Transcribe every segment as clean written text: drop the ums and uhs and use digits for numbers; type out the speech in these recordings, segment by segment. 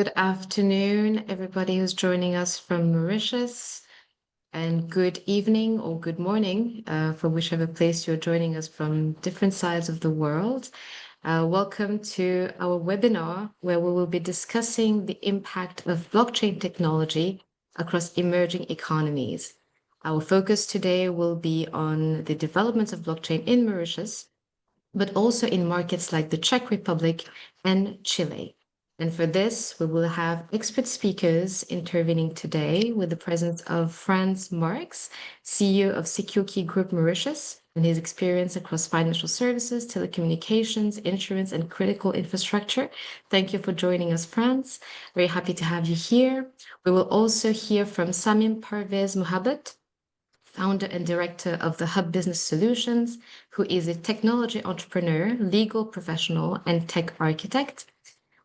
Good afternoon, everybody who's joining us from Mauritius, and good evening or good morning for whichever place you're joining us from different sides of the world. Welcome to our webinar where we will be discussing the impact of blockchain technology across emerging economies. Our focus today will be on the development of blockchain in Mauritius, but also in markets like the Czech Republic and Chile. And for this, we will have expert speakers intervening today with the presence of Frans Marx, CEO of SecureKey Group Mauritius, and his experience across financial services, telecommunications, insurance, and critical infrastructure. Thank you for joining us, Frans. Very happy to have you here. We will also hear from Samim Mohabuth, founder and director of the Hub Business Solutions, who is a technology entrepreneur, legal professional, and tech architect.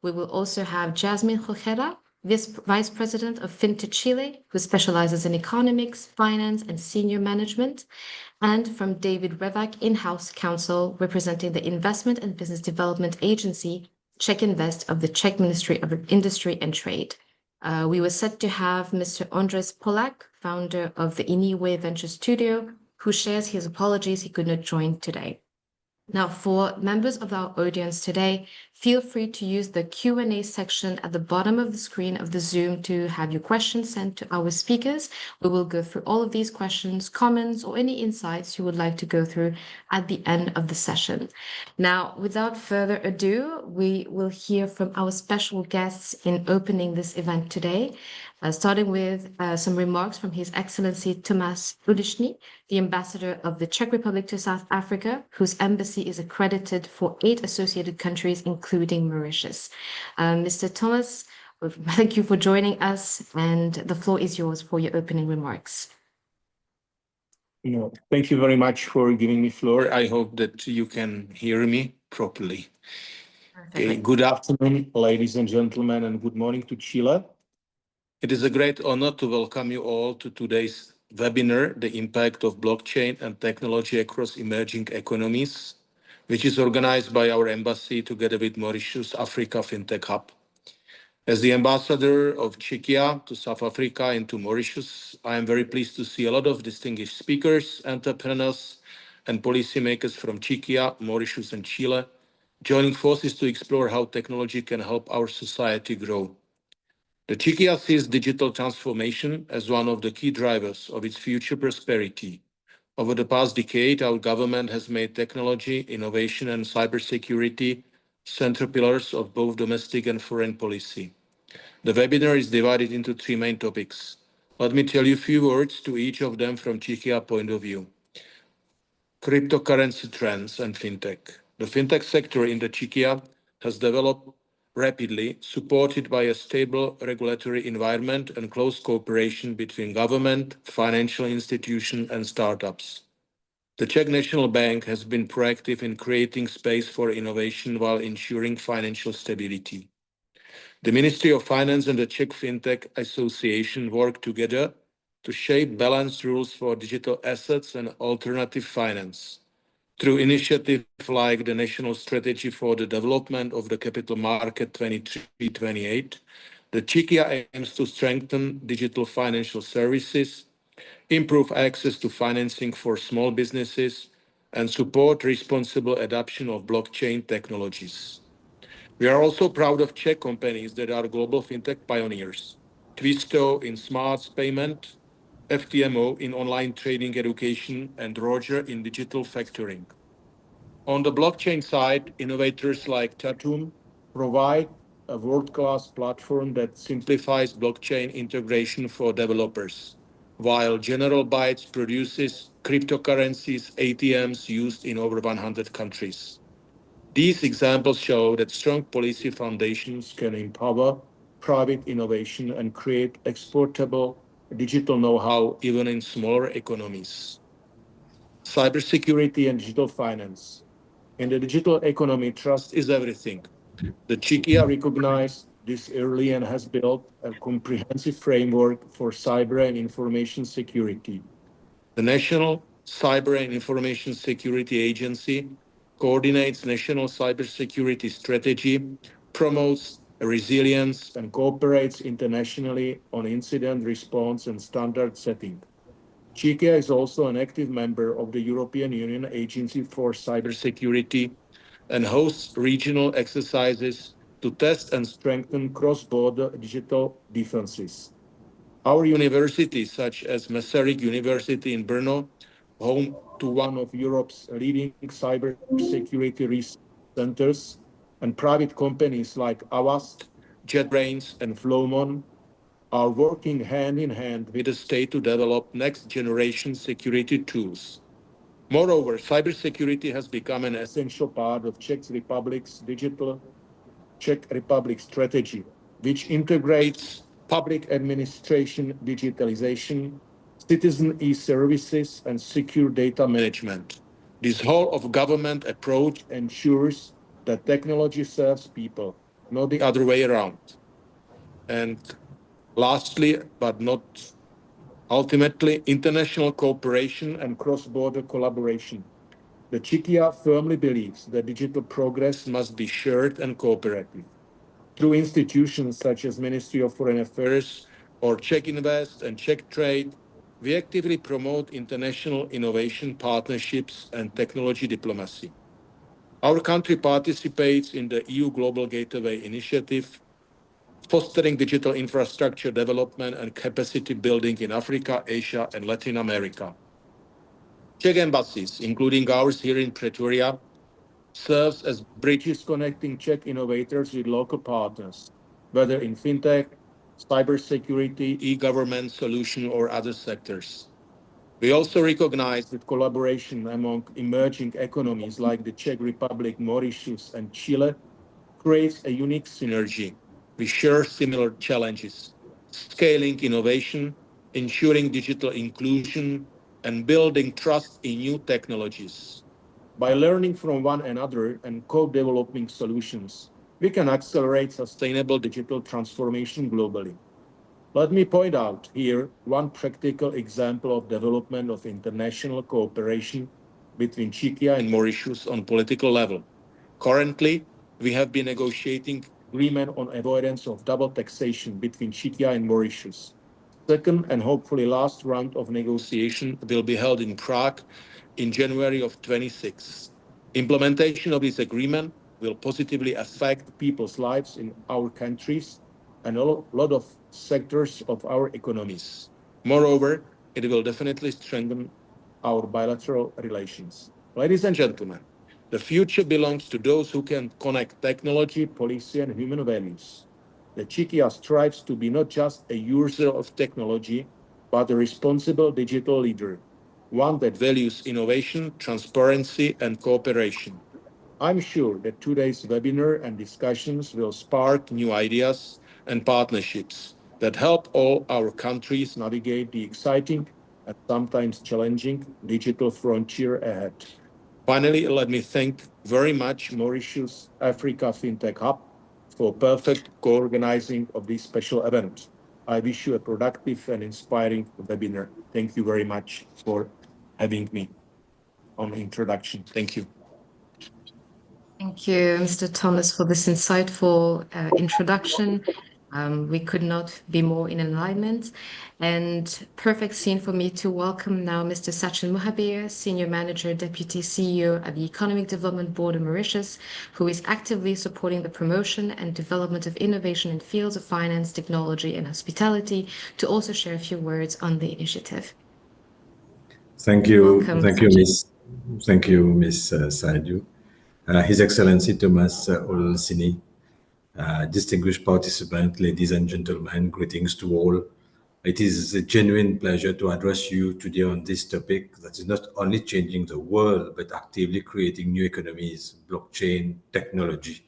We will also have Jasmine Jojera, Vice President of Fintech Chile, who specializes in economics, finance, and senior management, and from David Revak, in-house counsel representing the Investment and Business Development Agency, Czech Invest of the Czech Ministry of Industry and Trade. We were set to have Mr. Andres Polak, founder of the Iniwe Venture Studio, who shares his apologies he could not join today. Now, for members of our audience today, feel free to use the Q&A section at the bottom of the screen of the Zoom to have your questions sent to our speakers. We will go through all of these questions, comments, or any insights you would like to go through at the end of the session. Now, without further ado, we will hear from our special guests in opening this event today, starting with some remarks from His Excellency Tomáš Ulišný, the ambassador of the Czech Republic to South Africa, whose embassy is accredited for 8 associated countries, including Mauritius. Mr. Thomas, thank you for joining us, and the floor is yours for your opening remarks. Thank you very much for giving me floor. I hope that you can hear me properly. Okay, good afternoon, ladies and gentlemen, and good morning to Chile. It is a great honor to welcome you all to today's webinar, The Impact of Blockchain and Technology Across Emerging Economies, which is organized by our embassy together with Mauritius Africa Fintech Hub. As the ambassador of Czechia to South Africa and to Mauritius, I am very pleased to see a lot of distinguished speakers, entrepreneurs, and policymakers from Czechia, Mauritius, and Chile joining forces to explore how technology can help our society grow. The Czechia sees digital transformation as one of the key drivers of its future prosperity. Over the past decade, our government has made technology, innovation, and cybersecurity central pillars of both domestic and foreign policy. The webinar is divided into 3 main topics. Let me tell you a few words to each of them from Czechia point of view. Cryptocurrency trends and fintech. The fintech sector in the Czechia has developed rapidly, supported by a stable regulatory environment and close cooperation between government, financial institutions, and startups. The Czech National Bank has been proactive in creating space for innovation while ensuring financial stability. The Ministry of Finance and the Czech Fintech Association work together to shape balanced rules for digital assets and alternative finance. Through initiatives like the National Strategy for the Development of the Capital Market 23-28, the Czechia aims to strengthen digital financial services, improve access to financing for small businesses, and support responsible adoption of blockchain technologies. We are also proud of Czech companies that are global fintech pioneers. Twisto in smart payment, FTMO in online trading education, and Roger in digital factoring. On the blockchain side, innovators like Tatum provide a world-class platform that simplifies blockchain integration for developers, while General Bytes produces cryptocurrencies ATMs used in over 100 countries. These examples show that strong policy foundations can empower private innovation and create exportable digital know-how even in smaller economies. Cybersecurity and digital finance. In the digital economy, trust is everything. The Czechia recognized this early and has built a comprehensive framework for cyber and information security. The National Cyber and Information Security Agency coordinates national cybersecurity strategy, promotes resilience, and cooperates internationally on incident response and standard setting. Czechia is also an active member of the European Union Agency for Cybersecurity and hosts regional exercises to test and strengthen cross-border digital defenses. Our universities, such as Masaryk University in Brno, home to one of Europe's leading cybersecurity research centers, and private companies like Avast, JetBrains, and Flowmon, are working hand in hand with the state to develop next-generation security tools. Moreover, cybersecurity has become an essential part of Czech Republic strategy, which integrates public administration digitalization, citizen e-services, and secure data management. This whole of government approach ensures that technology serves people, not the other way around. And lastly, but not ultimately, international cooperation and cross-border collaboration. The Czechia firmly believes that digital progress must be shared and cooperative. Through institutions such as Ministry of Foreign Affairs or Czech Invest and Czech Trade, we actively promote international innovation partnerships and technology diplomacy. Our country participates in the EU Global Gateway Initiative, fostering digital infrastructure development and capacity building in Africa, Asia, and Latin America. Czech embassies, including ours here in Pretoria, serves as bridges connecting Czech innovators with local partners, whether in fintech, cybersecurity, e-government solution, or other sectors. We also recognize that collaboration among emerging economies like the Czech Republic, Mauritius, and Chile creates a unique synergy. We share similar challenges, scaling innovation, ensuring digital inclusion, and building trust in new technologies. By learning from one another and co-developing solutions, we can accelerate sustainable digital transformation globally. Let me point out here one practical example of development of international cooperation between Czechia and Mauritius on political level. Currently, we have been negotiating agreement on avoidance of double taxation between Czechia and Mauritius. Second and hopefully last round of negotiation will be held in Prague in January of 26. Implementation of this agreement will positively affect people's lives in our countries and a lot of sectors of our economies. Moreover, it will definitely strengthen our bilateral relations. Ladies and gentlemen, the future belongs to those who can connect technology, policy, and human values. The Czechia strives to be not just a user of technology, but a responsible digital leader, one that values innovation, transparency, and cooperation. I'm sure that today's webinar and discussions will spark new ideas and partnerships that help all our countries navigate the exciting and sometimes challenging digital frontier ahead. Finally, let me thank very much Mauritius Africa Fintech Hub for perfect co-organizing of this special event. I wish you a productive and inspiring webinar. Thank you very much for having me on the introduction. Thank you. Thank you, Mr. Thomas, for this insightful introduction. We could not be more in alignment. And perfect scene for me to welcome now Mr. Sachin Mohabuth, Senior Manager, Deputy CEO at the Economic Development Board of Mauritius, who is actively supporting the promotion and development of innovation in fields of finance, technology, and hospitality, to also share a few words on the initiative. Thank you. Welcome, Thank you, Sachin. Miss. Thank you, Miss Saidu. His Excellency Thomas Olsini, distinguished participants, ladies and gentlemen, greetings to all. It is a genuine pleasure to address you today on this topic that is not only changing the world, but actively creating new economies, blockchain, technology.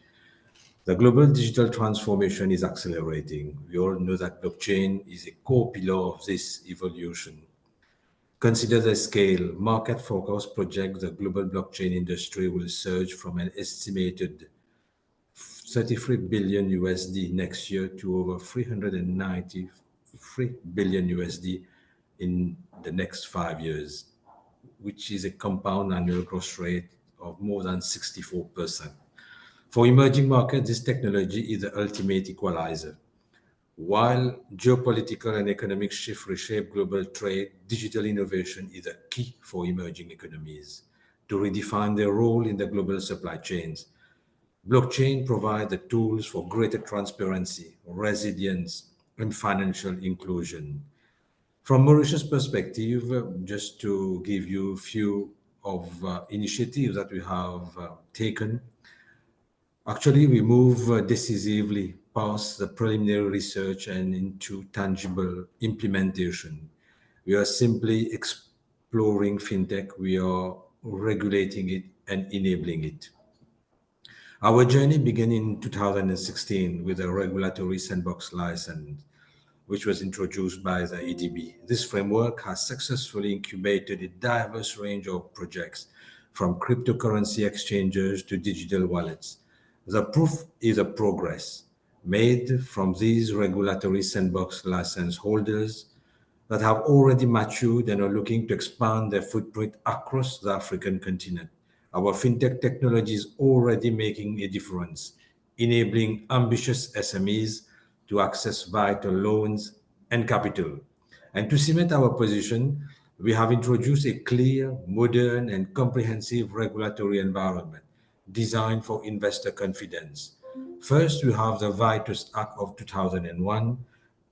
The global digital transformation is accelerating. We all know that blockchain is a core pillar of this evolution. Consider the scale. Market forecasts project the global blockchain industry will surge from an estimated 33 billion USD next year to over 393 billion USD in the next 5 years, which is a compound annual growth rate of more than 64%. For emerging markets, this technology is the ultimate equalizer. While geopolitical and economic shifts reshape global trade, digital innovation is a key for emerging economies to redefine their role in the global supply chains. Blockchain provides the tools for greater transparency, resilience, and financial inclusion. From Mauritius' perspective, just to give you a few of initiatives that we have taken, actually we move decisively past the preliminary research and into tangible implementation. We are simply exploring fintech, we are regulating it and enabling it. Our journey began in 2016 with a regulatory sandbox license, which was introduced by the EDB. This framework has successfully incubated a diverse range of projects, from cryptocurrency exchanges to digital wallets. The proof is a progress made from these regulatory sandbox license holders that have already matured and are looking to expand their footprint across the African continent. Our fintech technology is already making a difference, enabling ambitious SMEs to access vital loans and capital. And to cement our position, we have introduced a clear, modern, and comprehensive regulatory environment designed for investor confidence. First, we have the Vitus Act of 2001.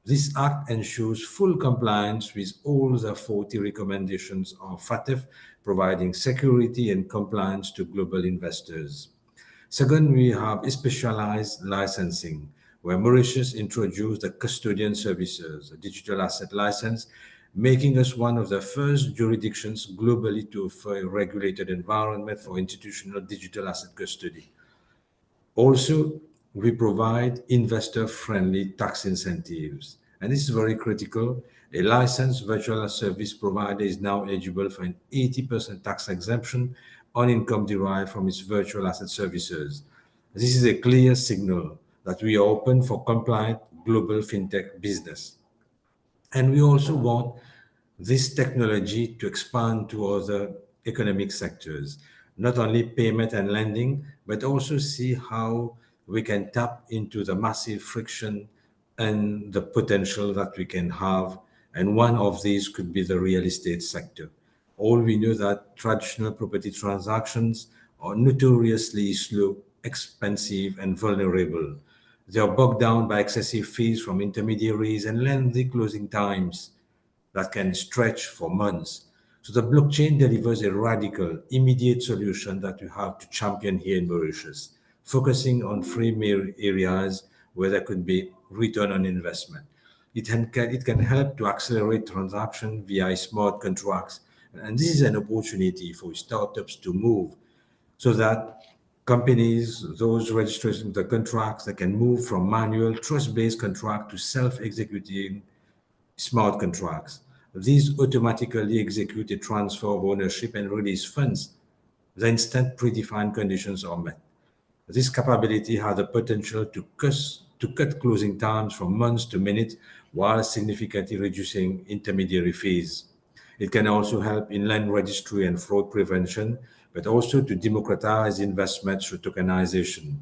This act ensures full compliance with all the 40 recommendations of FATF, providing security and compliance to global investors. Second, we have specialized licensing, where Mauritius introduced the custodian services, a digital asset license, making us one of the first jurisdictions globally to offer a regulated environment for institutional digital asset custody. Also, we provide investor-friendly tax incentives, and this is very critical. A licensed virtual service provider is now eligible for an 80% tax exemption on income derived from its virtual asset services. This is a clear signal that we are open for compliant global fintech business. And we also want this technology to expand to other economic sectors, not only payment and lending, but also see how we can tap into the massive friction and the potential that we can have. And one of these could be the real estate sector. All we know that traditional property transactions are notoriously slow, expensive, and vulnerable. They are bogged down by excessive fees from intermediaries and lengthy closing times that can stretch for months. So the blockchain delivers a radical, immediate solution that we have to champion here in Mauritius, focusing on three main areas where there could be return on investment. It can help to accelerate transaction via smart contracts. And this is an opportunity for startups to move so that companies, those registering the contracts, that can move from manual trust-based contract to self-executing smart contracts. These automatically execute a transfer of ownership and release funds. The instant predefined conditions are met. This capability has the potential to cut closing times from months to minutes while significantly reducing intermediary fees. It can also help in land registry and fraud prevention, but also to democratize investment through tokenization.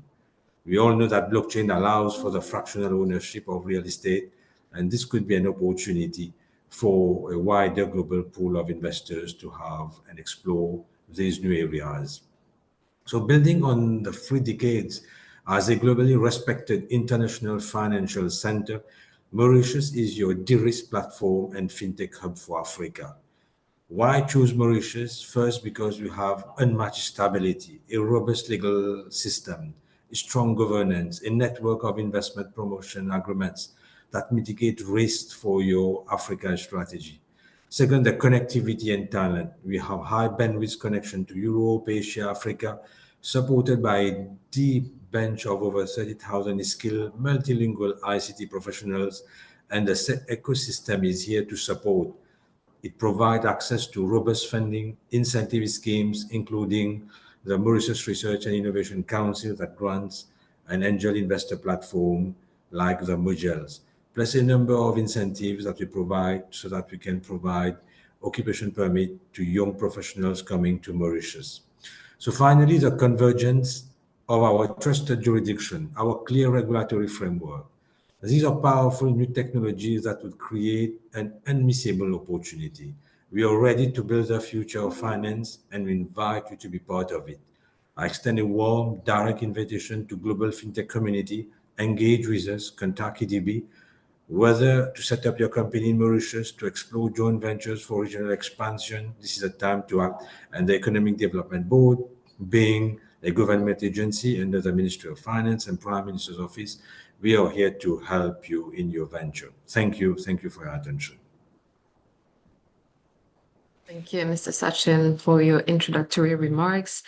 We all know that blockchain allows for the fractional ownership of real estate, and this could be an opportunity for a wider global pool of investors to have and explore these new areas. So building on the 3 decades as a globally respected international financial center, Mauritius is your de-risk platform and fintech hub for Africa. Why choose Mauritius? First, because we have unmatched stability, a robust legal system, strong governance, a network of investment promotion agreements that mitigate risks for your African strategy. Second, the connectivity and talent. We have high bandwidth connection to Europe, Asia, Africa, supported by a deep bench of over 30,000 skilled multilingual ICT professionals, and the ecosystem is here to support. It provides access to robust funding, incentive schemes, including the Mauritius Research and Innovation Council that grants an angel investor platform like the Mojels, plus a number of incentives that we provide so that we can provide occupation permit to young professionals coming to Mauritius. So finally, the convergence of our trusted jurisdiction, our clear regulatory framework. These are powerful new technologies that would create an unmissable opportunity. We are ready to build the future of finance and we invite you to be part of it. I extend a warm, direct invitation to global fintech community. Engage with us, contact EDB, whether to set up your company in Mauritius, to explore joint ventures for regional expansion. This is a time to act. And the Economic Development Board, being a government agency under the Ministry of Finance and Prime Minister's Office, we are here to help you in your venture. Thank you. Thank you for your attention. Thank you, Mr. Sachin, for your introductory remarks.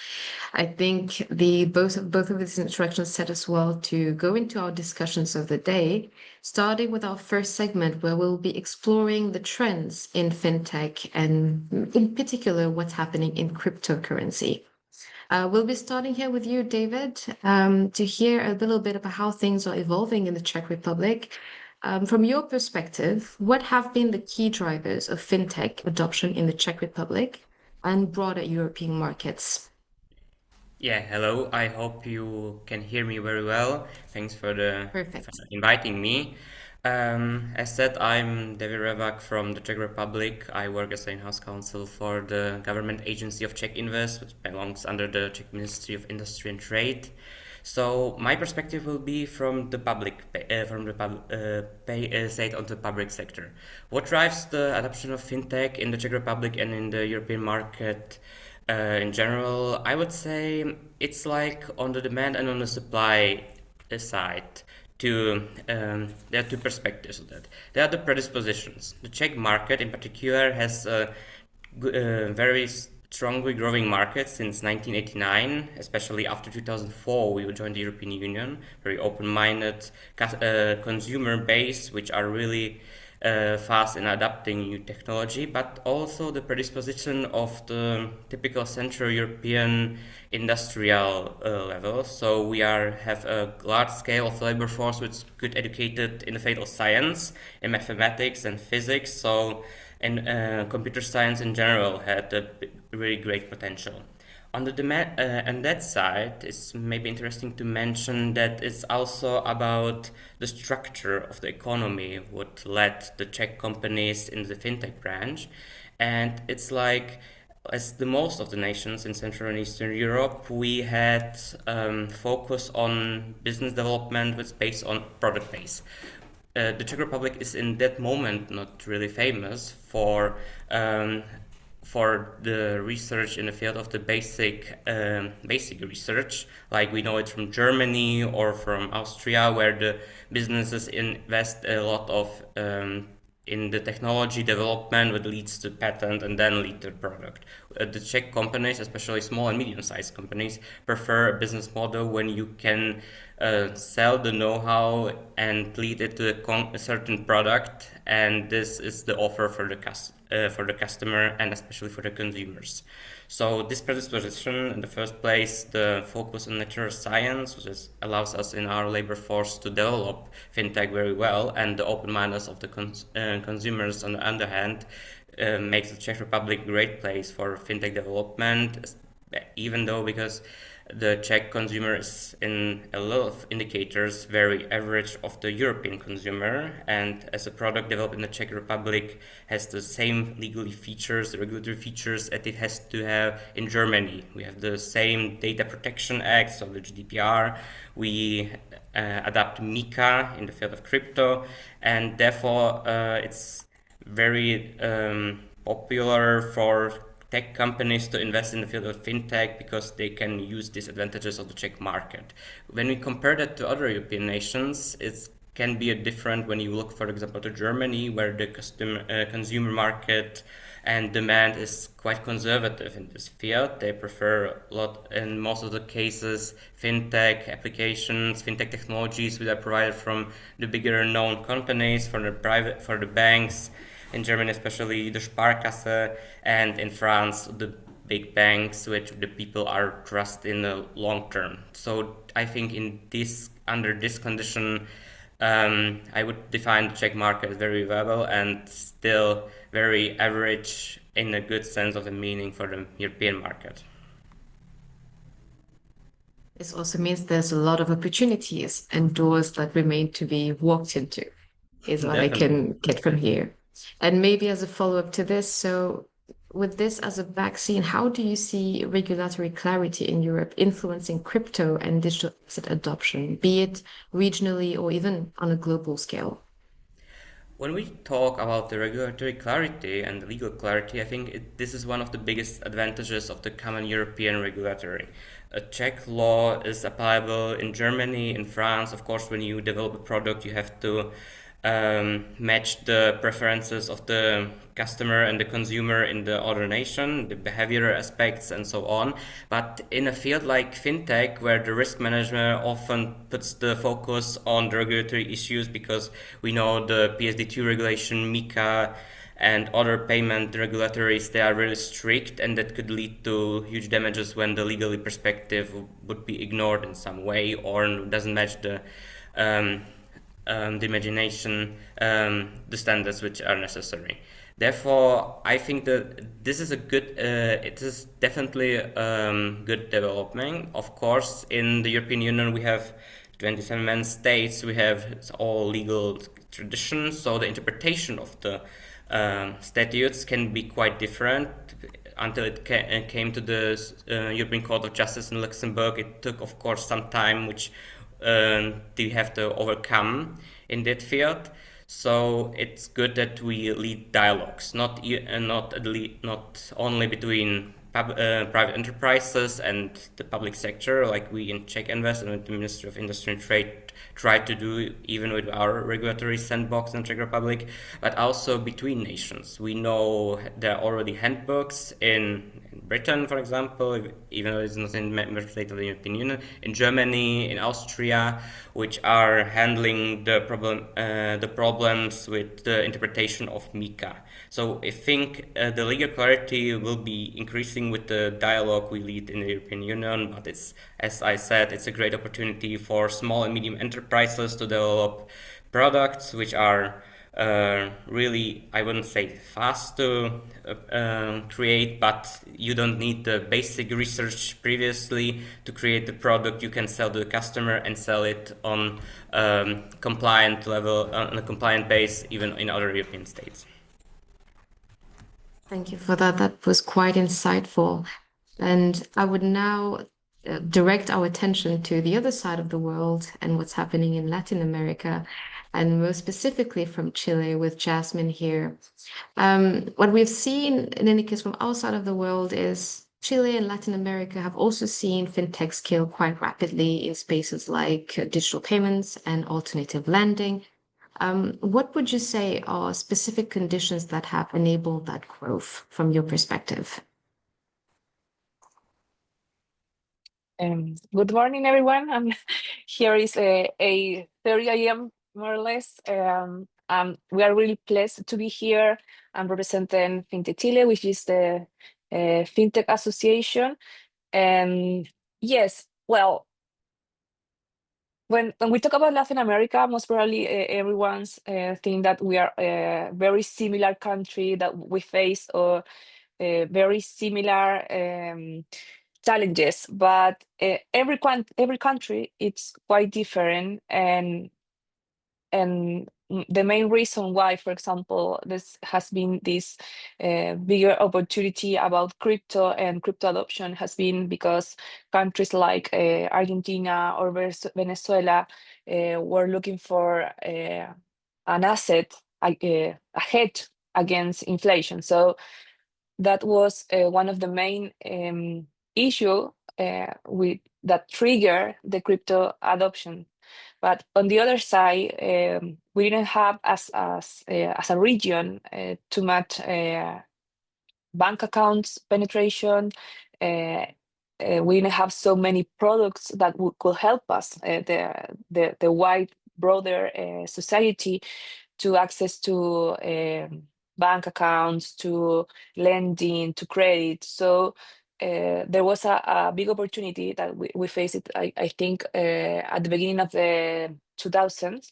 I think both of these introductions set us well to go into our discussions of the day, starting with our first segment, where we'll be exploring the trends in fintech and in particular what's happening in cryptocurrency. We'll be starting here with you, David, to hear a little bit about how things are evolving in the Czech Republic. From your perspective, what have been the key drivers of fintech adoption in the Czech Republic and broader European markets? Yeah, hello. I hope you can hear me very well. Thanks for Perfect. inviting me. As said, I'm David Revak from the Czech Republic. I work as an in-house counsel for the government agency of Czech Invest, which belongs under the Czech Ministry of Industry and Trade. So my perspective will be from the state of the public sector. What drives the adoption of fintech in the Czech Republic and in the European market in general? I would say it's like on the demand and on the supply side. There are two perspectives of that. There are the predispositions. The Czech market in particular has a very strongly growing market since 1989, especially after 2004 we joined the European Union. Very open-minded consumer base, which are really fast in adapting new technology, but also the predisposition of the typical Central European industrial level. So we have a large scale of labor force which is good educated in the field of science, in mathematics and physics. So and computer science in general had a really great potential. On the demand, and that side, it's maybe interesting to mention that it's also about the structure of the economy, what led the Czech companies in the fintech branch. And it's like, as the most of the nations in Central and Eastern Europe, we had focus on business development which is based on product base. The Czech Republic is in that moment not really famous for the research in the field of the basic research, like we know it from Germany or from Austria, where the businesses invest a lot of in the technology development, which leads to patent and then lead to product. The Czech companies, especially small and medium-sized companies, prefer a business model when you can sell the know-how and lead it to a certain product, and this is the offer for the customer and especially for the consumers. So this predisposition, in the first place, the focus on natural science, which allows us in our labor force to develop fintech very well, and the open-mindedness of the consumers, on the other hand, makes the Czech Republic a great place for fintech development, even though because the Czech consumer is in a lot of indicators very average of the European consumer, and as a product developed in the Czech Republic has the same legal features, regulatory features that it has to have in Germany. We have the same Data Protection Act, so the GDPR. We adapt MiCA in the field of crypto, and therefore it's very popular for tech companies to invest in the field of fintech because they can use these advantages of the Czech market. When we compare that to other European nations, it can be different when you look, for example, to Germany, where the consumer market and demand is quite conservative in this field. They prefer a lot, in most of the cases, fintech applications, fintech technologies which are provided from the bigger known companies, for the banks. In Germany, especially the Sparkasse, and in France, the big banks, which the people are trust in the long term. So I think under this condition, I would define the Czech market as very viable and still very average in a good sense of the meaning for the European market. This also means there's a lot of opportunities and doors that remain to be walked into, is what I Definitely. can get from here. And maybe as a follow-up to this, so with this as a vaccine, how do you see regulatory clarity in Europe influencing crypto and digital asset adoption, be it regionally or even on a global scale? When we talk about the regulatory clarity and the legal clarity, I think this is one of the biggest advantages of the common European regulatory. A Czech law is applicable in Germany, in France. Of course, when you develop a product, you have to match the preferences of the customer and the consumer in the other nation, the behavioral aspects and so on. But in a field like fintech, where the risk management often puts the focus on the regulatory issues, because we know the PSD2 regulation, MiCA, and other payment regulatories, they are really strict, and that could lead to huge damages when the legally perspective would be ignored in some way or doesn't match the imagination, the standards which are necessary. Therefore, I think that this is a good, it is definitely good development. Of course, in the European Union, we have 27 member states, we have all legal traditions, so the interpretation of the statutes can be quite different. Until it came to the European Court of Justice in Luxembourg, it took, of course, some time, which they have to overcome in that field. So it's good that we lead dialogues, not only between private enterprises and the public sector, like we in Czech Invest and with the Ministry of Industry and Trade try to do, even with our regulatory sandbox in Czech Republic, but also between nations. We know there are already handbooks in Britain, for example, even though it's not in member state of the European Union, in Germany, in Austria, which are handling the problems with the interpretation of MiCA. So I think the legal clarity will be increasing with the dialogue we lead in the European Union, but it's, as I said, it's a great opportunity for small and medium enterprises to develop products which are really, I wouldn't say fast to create, but you don't need the basic research previously to create the product. You can sell to the customer and sell it on compliant level, on a compliant base, even in other European states. Thank you for that. That was quite insightful. And I would now direct our attention to the other side of the world and what's happening in Latin America, and more specifically from Chile with Jasmine here. What we've seen, in any case, from outside of the world is Chile and Latin America have also seen fintech scale quite rapidly in spaces like digital payments and alternative lending. What would you say are specific conditions that have enabled that growth from your perspective? Good morning, everyone. Here is a 30 a.m. more or less. We are really pleased to be here. I'm representing Fintech Chile, which is the Fintech Association. And yes, well, when we talk about Latin America, most probably everyone's think that we are a very similar country, that we face very similar challenges, but every country it's quite different, and the main reason why, for example, this has been this bigger opportunity about crypto and crypto adoption has been because countries like Argentina or Venezuela were looking for an asset, a hedge against inflation. So that was one of the main issue with that trigger the crypto adoption. But on the other side, we didn't have as a region too much bank accounts penetration. We didn't have so many products that could help us, the wide broader society, to access to bank accounts, to lending, to credit. So there was a big opportunity that we faced it, I think, at the beginning of the 2000s.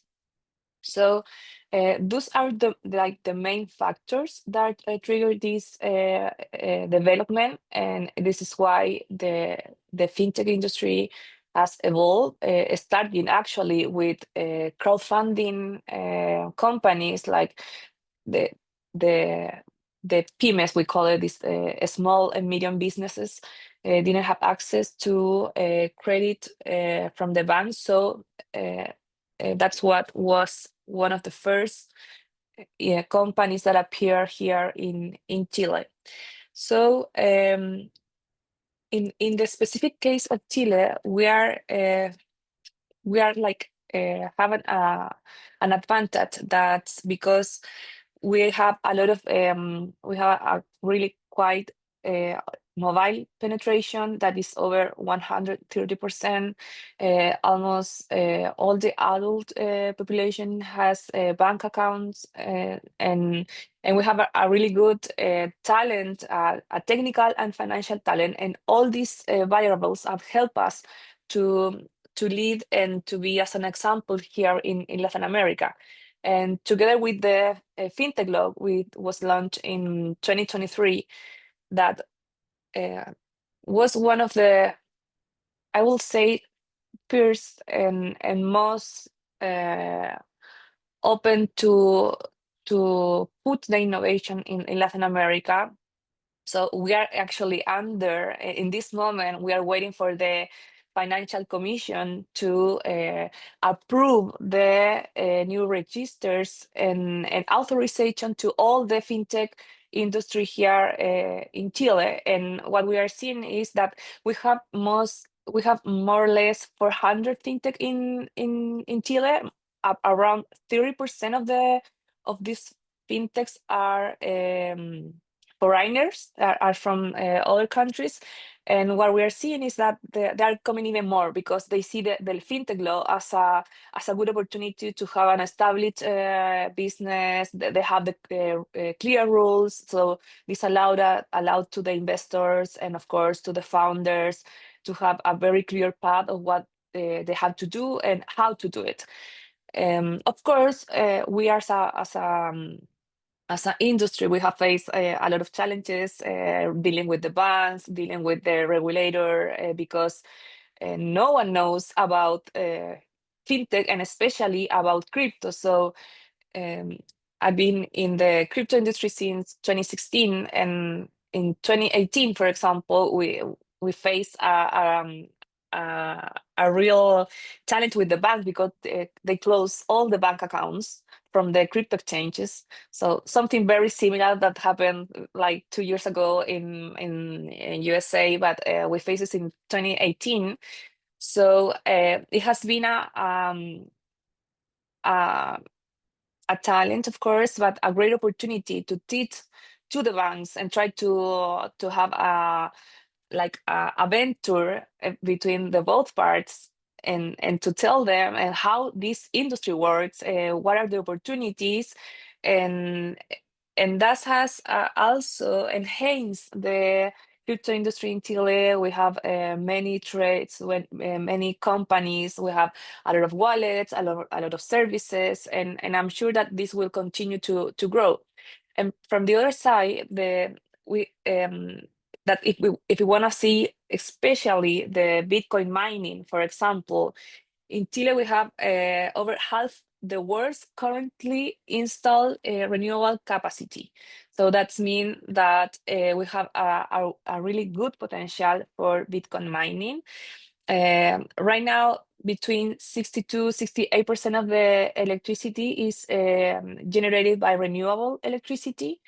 So those are the main factors that trigger this development, and this is why the fintech industry has evolved, starting actually with crowdfunding companies like the pymes, we call it, these small and medium businesses didn't have access to credit from the bank. So that's what was one of the first companies that appear here in Chile. So in the specific case of Chile, we are like having an advantage, that's because we have a lot of we have a really quite mobile penetration that is over 130%. Almost all the adult population has bank accounts, and we have a really good talent, a technical and financial talent, and all these variables have helped us to lead and to be as an example here in Latin America. And together with the fintech law, which was launched in 2023, that was one of the, I will say, first and most open to put the innovation in Latin America. So we are actually in this moment, we are waiting for the Financial Commission to approve the new registers and authorization to all the fintech industry here in Chile. And what we are seeing is that we have more or less 400 fintech in Chile. Around 30% of these fintechs are foreigners, are from other countries. And what we are seeing is that they are coming even more because they see the fintech law as a good opportunity to have an established business. They have the clear rules, so this allowed to the investors and of course to the founders to have a very clear path of what they have to do and how to do it. Of course, we are as an industry, we have faced a lot of challenges dealing with the banks, dealing with the regulator, because no one knows about fintech and especially about crypto. So I've been in the crypto industry since 2016, and in 2018, for example, we faced a real challenge with the bank because they closed all the bank accounts from the crypto exchanges. So something very similar that happened like 2 years ago in USA, but we faced this in 2018. So it has been a challenge, of course, but a great opportunity to teach to the banks and try to have a venture between the both parts, and to tell them and how this industry works, what are the opportunities, and that has also enhanced the crypto industry in Chile. We have many trades, many companies. We have a lot of wallets, a lot of services, and I'm sure that this will continue to grow. And from the other side, that if we want to see especially the Bitcoin mining, for example, in Chile we have over half the world's currently installed renewable capacity. So that means that we have a really good potential for Bitcoin mining. Right now, between 62-68% of the electricity is generated by renewable electricity.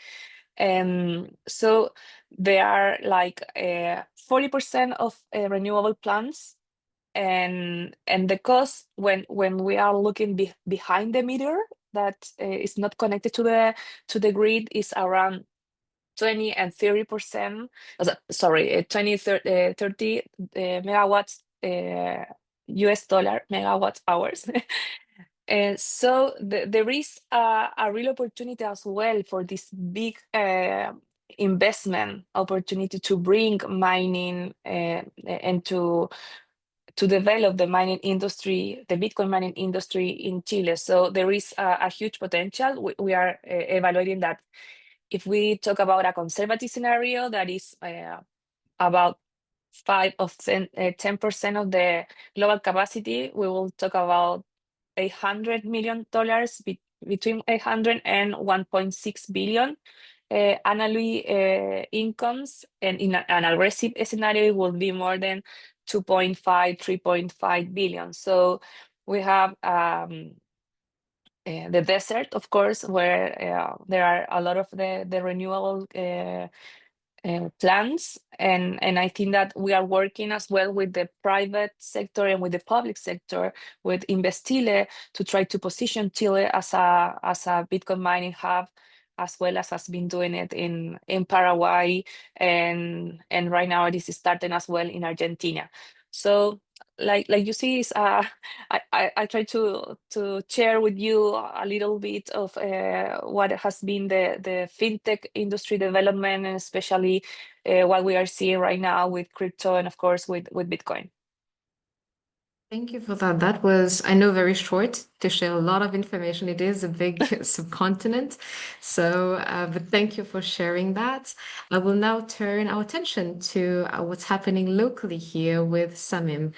So there are like 40% of renewable plants, and the cost when we are looking behind the meter that is not connected to the grid is around 20 and 30%. Sorry, 30 megawatts US dollar megawatt hours. And so there is a real opportunity as well for this big investment opportunity to bring mining and to develop the mining industry, the Bitcoin mining industry in Chile. So there is a huge potential. We are evaluating that. If we talk about a conservative scenario, that is about 10% of the global capacity, we will talk about $800 million, between 800 and 1.6 billion annually incomes, and in an aggressive scenario, it will be more than 2.5, 3.5 billion. So we have the desert, of course, where there are a lot of the renewable plans, and I think that we are working as well with the private sector and with the public sector, with Invest Chile, to try to position Chile as a Bitcoin mining hub, as well as has been doing it in Paraguay, and right now it is starting as well in Argentina. So like you see, is I try to share with you a little bit of what has been the fintech industry development, and especially what we are seeing right now with crypto, and of course with Bitcoin. Thank you for that. That was, I know, very short to share a lot of information. It is a big subcontinent. So, but thank you for sharing that. I will now turn our attention to what's happening locally here with Samim.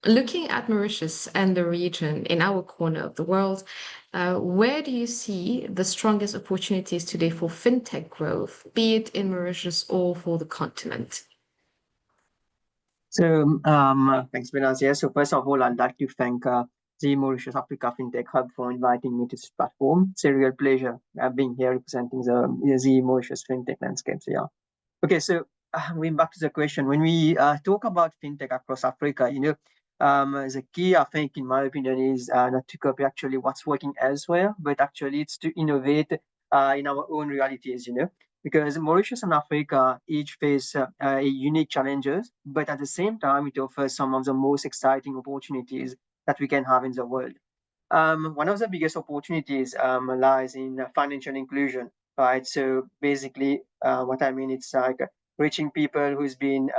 Looking at Mauritius and the region in our corner of the world, where do you see the strongest opportunities today for fintech growth, be it in Mauritius or for the continent? So thanks, Frans. Yeah, so first of all, I'd like to thank the Mauritius Africa Fintech Hub for inviting me to this platform. It's a real pleasure being here representing the Mauritius fintech landscape. So, yeah. Okay, so going back to the question, when we talk about fintech across Africa, the key, I think, in my opinion, is not to copy actually what's working elsewhere, but actually it's to innovate in our own realities, because Mauritius and Africa each face unique challenges, but at the same time, it offers some of the most exciting opportunities that we can have in the world. One of the biggest opportunities lies in financial inclusion, right? So basically, what I mean, it's like reaching people who's been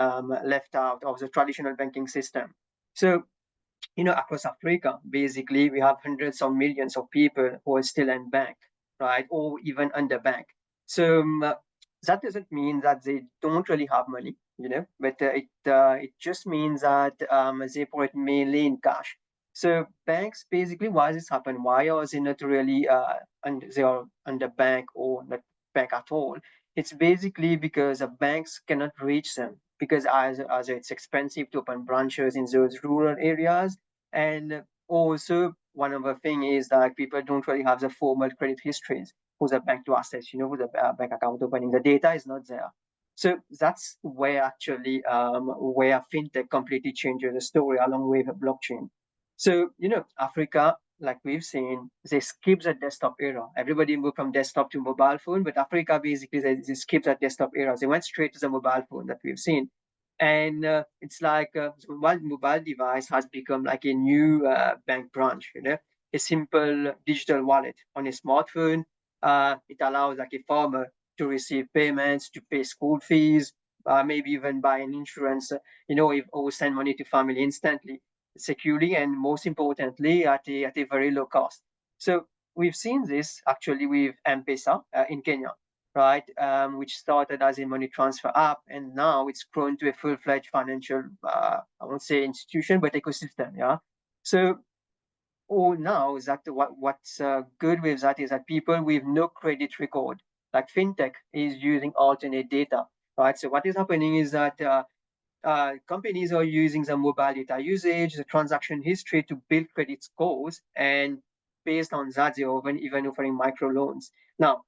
left out of the traditional banking system. So, across Africa, basically, we have hundreds of millions of people who are still unbanked, right? Or even underbanked. So that doesn't mean that they don't really have money, but it just means that they put it mainly in cash. So banks, basically, why this happen? Why are they not really they are underbanked or not bank at all? It's basically because the banks cannot reach them, because as it's expensive to open branches in those rural areas, and also one of the thing is that people don't really have the formal credit histories for the bank to access, with the bank account opening. The data is not there. So that's where actually where fintech completely changes the story along with blockchain. So, Africa, like we've seen, they skip the desktop era. Everybody moved from desktop to mobile phone, but Africa basically, they skipped that desktop era. They went straight to the mobile phone that we've seen. And it's like one mobile device has become like a new bank branch, a simple digital wallet on a smartphone. It allows like a farmer to receive payments, to pay school fees, maybe even buy an insurance, or send money to family instantly, securely, and most importantly, at a very low cost. So we've seen this actually with M-Pesa in Kenya, right? Which started as a money transfer app, and now it's grown to a full-fledged financial, I won't say institution, but ecosystem, yeah? So now is that what's good with that is that people with no credit record, like fintech, is using alternate data, right? So what is happening is that companies are using the mobile data usage, the transaction history to build credit scores, and based on that, they're even offering microloans. Now,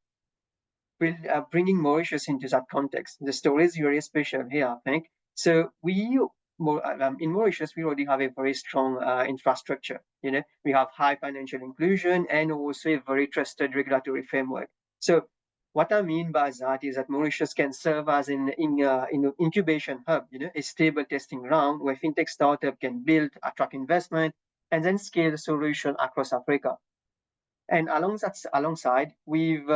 bringing Mauritius into that context, the story is very special here, I think. So in Mauritius, we already have a very strong infrastructure. We have high financial inclusion and also a very trusted regulatory framework. So what I mean by that is that Mauritius can serve as an incubation hub, a stable testing ground where fintech startup can build, attract investment, and then scale the solution across Africa. And alongside, we've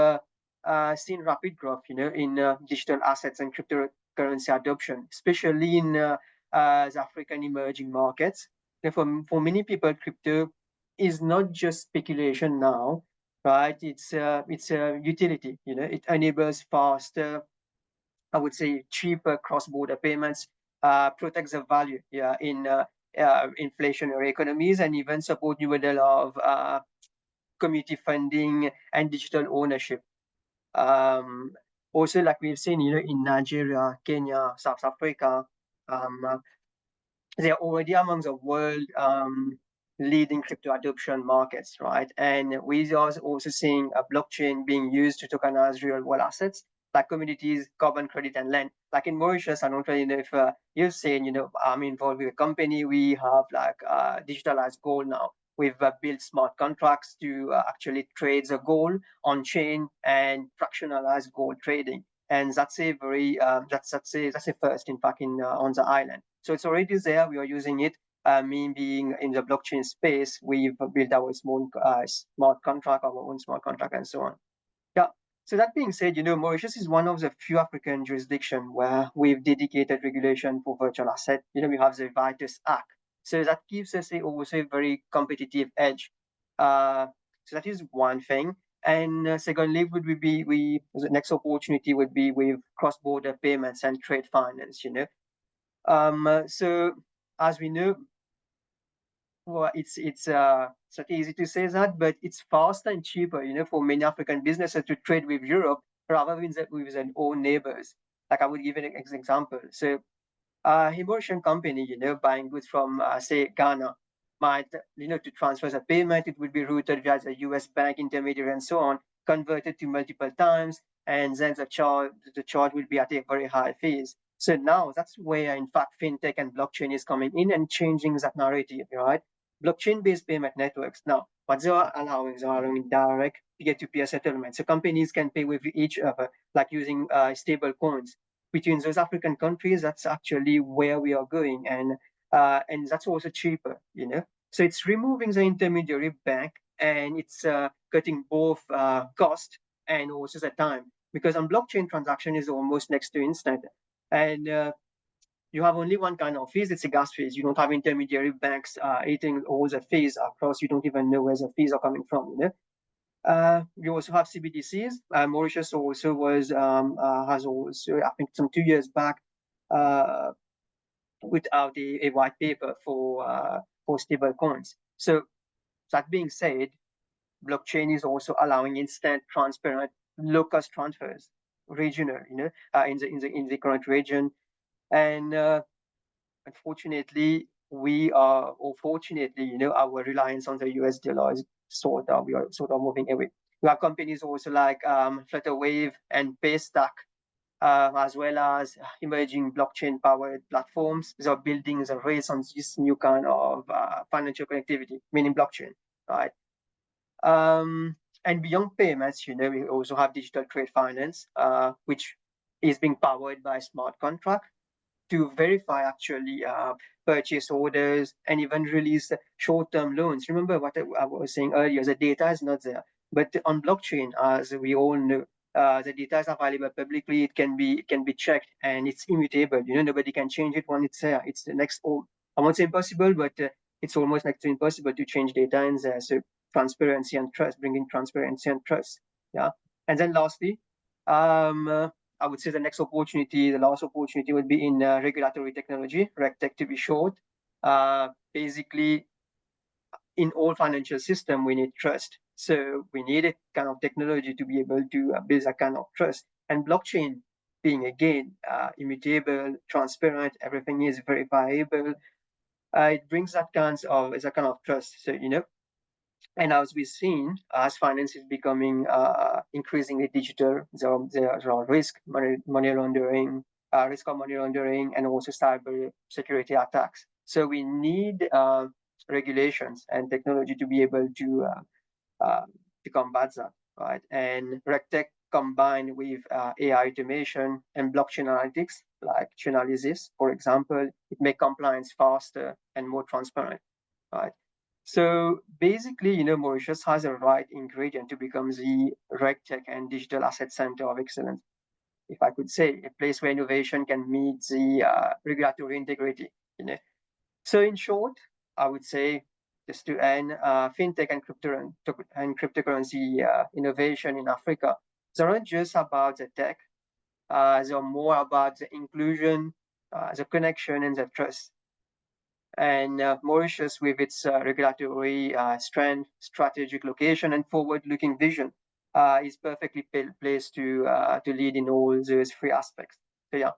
seen rapid growth, in digital assets and cryptocurrency adoption, especially in the African emerging markets. For many people, crypto is not just speculation now, right? It's a utility. It enables faster, I would say, cheaper cross-border payments, protect the value in inflationary economies, and even support new model of community funding and digital ownership. Also, like we've seen, in Nigeria, Kenya, South Africa, they're already among the world leading crypto adoption markets, right? And we are also seeing a blockchain being used to tokenize real world assets like commodities, carbon credit, and land. Like in Mauritius, I don't really know if you've seen, I'm involved with a company. We have like digitalized gold now. We've built smart contracts to actually trade the gold on chain and fractionalize gold trading. And that's a very that's a first, in fact, in on the island. So it's already there. We are using it. Me being in the blockchain space, we've built our small smart contract, our own smart contract, and so on. Yeah. So that being said, Mauritius is one of the few African jurisdictions where we've dedicated regulation for virtual asset. We have the Vitus Act. So that gives us also a very competitive edge. So that is one thing. And secondly, the next opportunity would be with cross-border payments and trade finance. So as we know, well, it's not easy to say that, but it's faster and cheaper, for many African businesses to trade with Europe rather than with their own neighbors. Like I would give an example. So a Mauritian company, buying goods from, say, Ghana, might, to transfer the payment, it would be routed via the US bank intermediary and so on, converted to multiple times, and then the charge will be at a very high fees. So now that's where, in fact, fintech and blockchain is coming in and changing that narrative, right? Blockchain-based payment networks. Now, what they are allowing direct peer-to-peer settlement. So companies can pay with each other, like using stable coins between those African countries. That's actually where we are going, and that's also cheaper. So it's removing the intermediary bank, and it's cutting both cost and also the time, because on blockchain transaction is almost next to instant, and you have only one kind of fees. It's a gas fees. You don't have intermediary banks eating all the fees across. You don't even know where the fees are coming from. You also have CBDCs. Mauritius also has also, I think, some 2 years back, put out a white paper for stable coins. So that being said, blockchain is also allowing instant, transparent, low-cost transfers, regional, in the current region. And unfortunately, or fortunately, our reliance on the US dollar is we are sort of moving away. We have companies also like Flutterwave and Paystack, as well as emerging blockchain-powered platforms. They are building the race on this new kind of financial connectivity, meaning blockchain, right? And beyond payments, we also have digital trade finance, which is being powered by smart contract to verify actually purchase orders and even release short-term loans. Remember what I was saying earlier, the data is not there. But on blockchain, as we all know, the data is available publicly. It can be checked, and it's immutable. Nobody can change it when it's there. It's the next, I won't say impossible, but it's almost next to impossible to change data in there. So transparency and trust, bringing transparency and trust. Yeah. And then lastly, I would say the last opportunity would be in regulatory technology, RegTech to be short. Basically, in all financial system, we need trust. So we need a kind of technology to be able to build that kind of trust. And blockchain being, again, immutable, transparent, everything is verifiable. It brings that kind of trust. So, and as we've seen, as finance is becoming increasingly digital, there are money laundering, risk of money laundering, and also cyber security attacks. So we need regulations and technology to be able to combat that, right? And RegTech combined with AI automation and blockchain analytics, like Chainalysis, for example, it makes compliance faster and more transparent, right? So basically, Mauritius has the right ingredient to become the RegTech and digital asset center of excellence, if I could say, a place where innovation can meet the regulatory integrity. So in short, I would say, just to end, fintech and cryptocurrency innovation in Africa, they're not just about the tech. They're more about the inclusion, the connection and the trust. And Mauritius, with its regulatory strength, strategic location, and forward-looking vision, is perfectly placed to lead in all those three aspects. So yeah.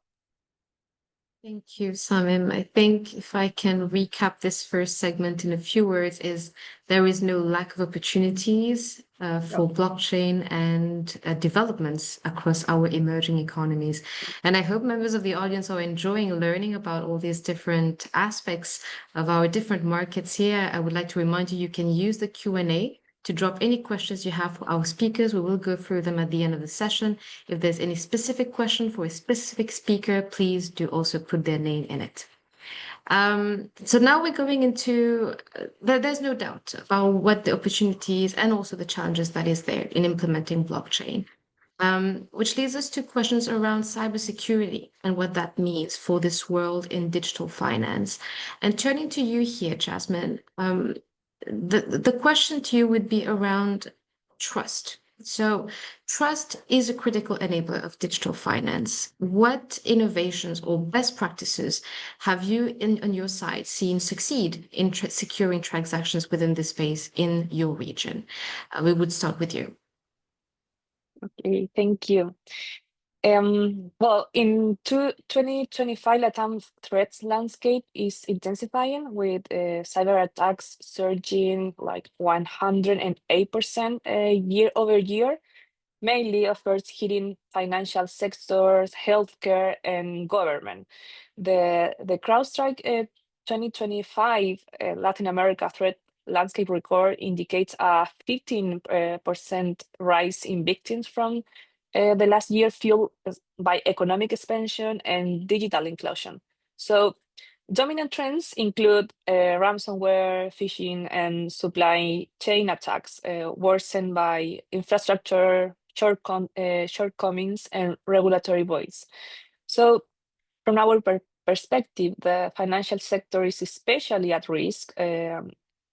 Thank you, Samim. I think if I can recap this first segment in a few words, is there is no lack of opportunities for blockchain and developments across our emerging economies. And I hope members of the audience are enjoying learning about all these different aspects of our different markets here. I would like to remind you, you can use the Q&A to drop any questions you have for our speakers. We will go through them at the end of the session. If there's any specific question for a specific speaker, please do also put their name in it. So now we're going into, there's no doubt about what the opportunities and also the challenges that is there in implementing blockchain. Which leads us to questions around cybersecurity and what that means for this world in digital finance. And turning to you here, Jasmine, the question to you would be around trust. So trust is a critical enabler of digital finance. What innovations or best practices have you on your side seen succeed in securing transactions within this space in your region? We would start with you. Okay, thank you. Well, in 2025, LATAM threats landscape is intensifying with cyber attacks surging like 108% year over year, mainly of course hitting financial sectors, healthcare, and government. The CrowdStrike 2025 Latin America threat landscape record indicates a 15% rise in victims from the last year, fueled by economic expansion and digital inclusion. So dominant trends include ransomware, phishing, and supply chain attacks, worsened by infrastructure shortcomings and regulatory voids. So from our perspective, the financial sector is especially at risk,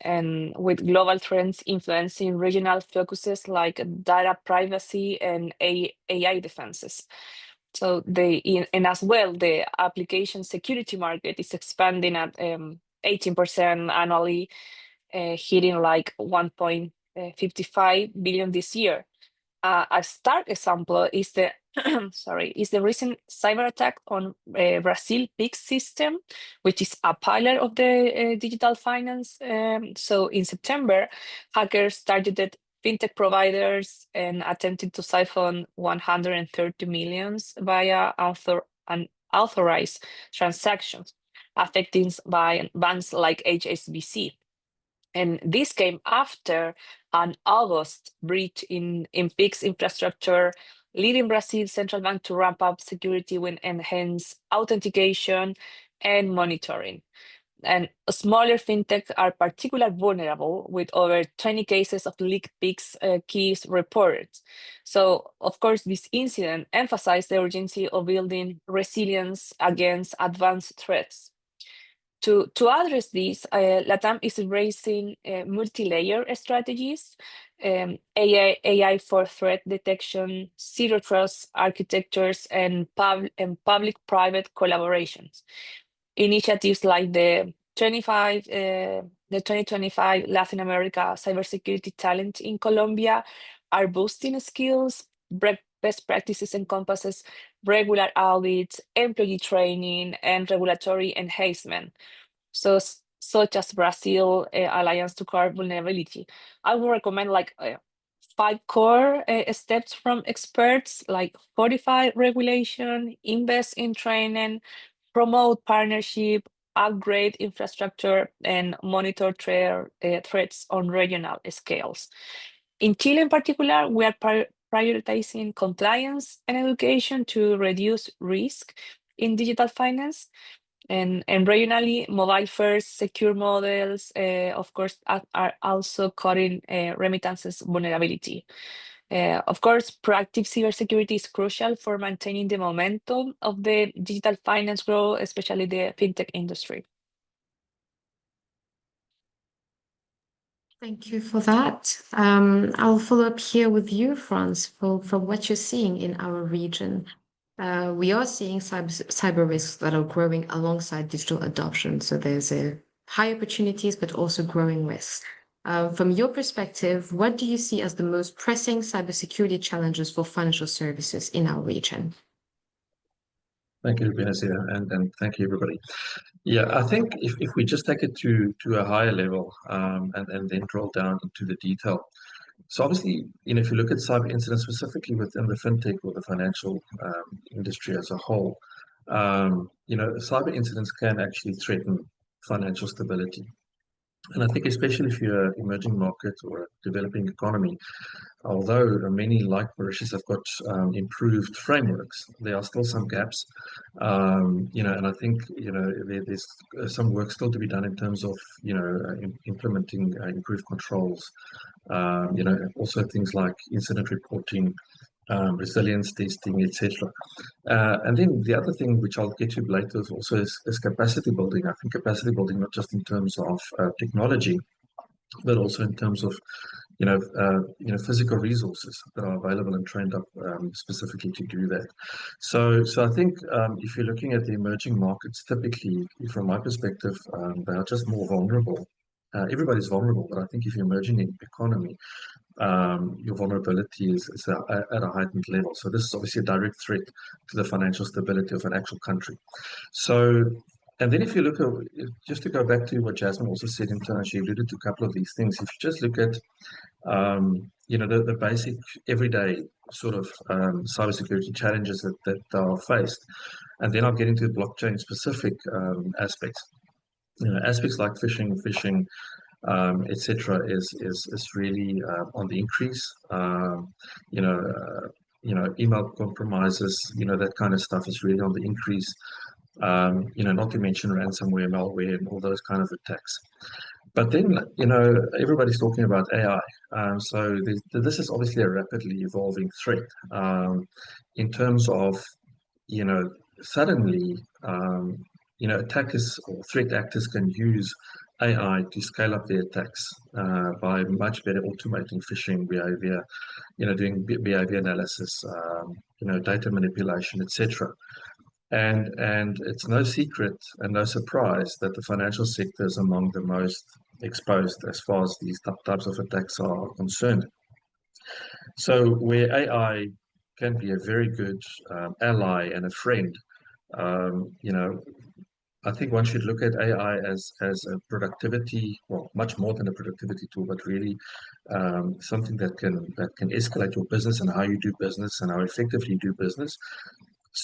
and with global trends influencing regional focuses like data privacy and AI defenses. So and as well, the application security market is expanding at 18% annually, hitting like 1.55 billion this year. A stark example is the is the recent cyber attack on Brazil PIX system, which is a pillar of the digital finance. So in September, hackers targeted fintech providers and attempted to siphon 130 millions via unauthorized transactions, affecting by banks like HSBC. And this came after an August breach in PIX infrastructure, leading Brazil's central bank to ramp up security with enhanced authentication and monitoring. And smaller fintechs are particularly vulnerable, with over 20 cases of leaked PIX keys reported. So, of course, this incident emphasized the urgency of building resilience against advanced threats. To address this, LATAM is embracing multi-layer strategies, AI for threat detection, zero trust architectures, and public-private collaborations. Initiatives like the 2025 Latin America Cybersecurity Talent in Colombia are boosting skills. Best practices encompasses regular audits, employee training, and regulatory enhancement. So, such as Brazil Alliance to Curb Vulnerability. I would recommend like 5 core steps from experts, like codify regulation, invest in training, promote partnership, upgrade infrastructure, and monitor threats on regional scales. In Chile in particular, we are prioritizing compliance and education to reduce risk in digital finance. And regionally, mobile-first secure models, of course, are also cutting remittances vulnerability. Of course, proactive cybersecurity is crucial for maintaining the momentum of the digital finance growth, especially the fintech industry. Thank you for that. I'll follow up here with you, Frans, for what you're seeing in our region. We are seeing cyber risks that are growing alongside digital adoption. So there's high opportunities, but also growing risks. From your perspective, what do you see as the most pressing cybersecurity challenges for financial services in our region? Thank you, Benazir, and thank you, everybody. Yeah, I think if we just take it to a higher level and then drill down into the detail. So obviously, if you look at cyber incidents specifically within the fintech or the financial industry as a whole, cyber incidents can actually threaten financial stability. And I think especially if you're an emerging market or a developing economy, although many like Mauritius have got improved frameworks, there are still some gaps. And I think there's some work still to be done in terms of implementing improved controls. Also things like incident reporting, resilience testing, etc. And then the other thing which I'll get to later is capacity building. I think capacity building not just in terms of technology, but also in terms of physical resources that are available and trained up specifically to do that. So I think if you're looking at the emerging markets, typically, from my perspective, they are just more vulnerable. Everybody's vulnerable, but I think if you're emerging in economy, your vulnerability is at a heightened level. So this is obviously a direct threat to the financial stability of an actual country. And then if you look at, just to go back to what Jasmine also said in terms, she alluded to a couple of these things. If you just look at, the basic everyday sort of cybersecurity challenges that are faced, and then I'll get into blockchain specific aspects. Aspects like phishing, etc., is really on the increase. Email compromises, that kind of stuff is really on the increase. Not to mention ransomware, malware, and all those kind of attacks. But then, everybody's talking about AI. So this is obviously a rapidly evolving threat in terms of, suddenly, attackers or threat actors can use AI to scale up their attacks by much better automating phishing behavior, doing behavior analysis, data manipulation, etc. And it's no secret and no surprise that the financial sector is among the most exposed as far as these types of attacks are concerned. So where AI can be a very good ally and a friend, I think one should look at AI as a productivity, well, much more than a productivity tool, but really something that can escalate your business and how you do business and how effectively you do business.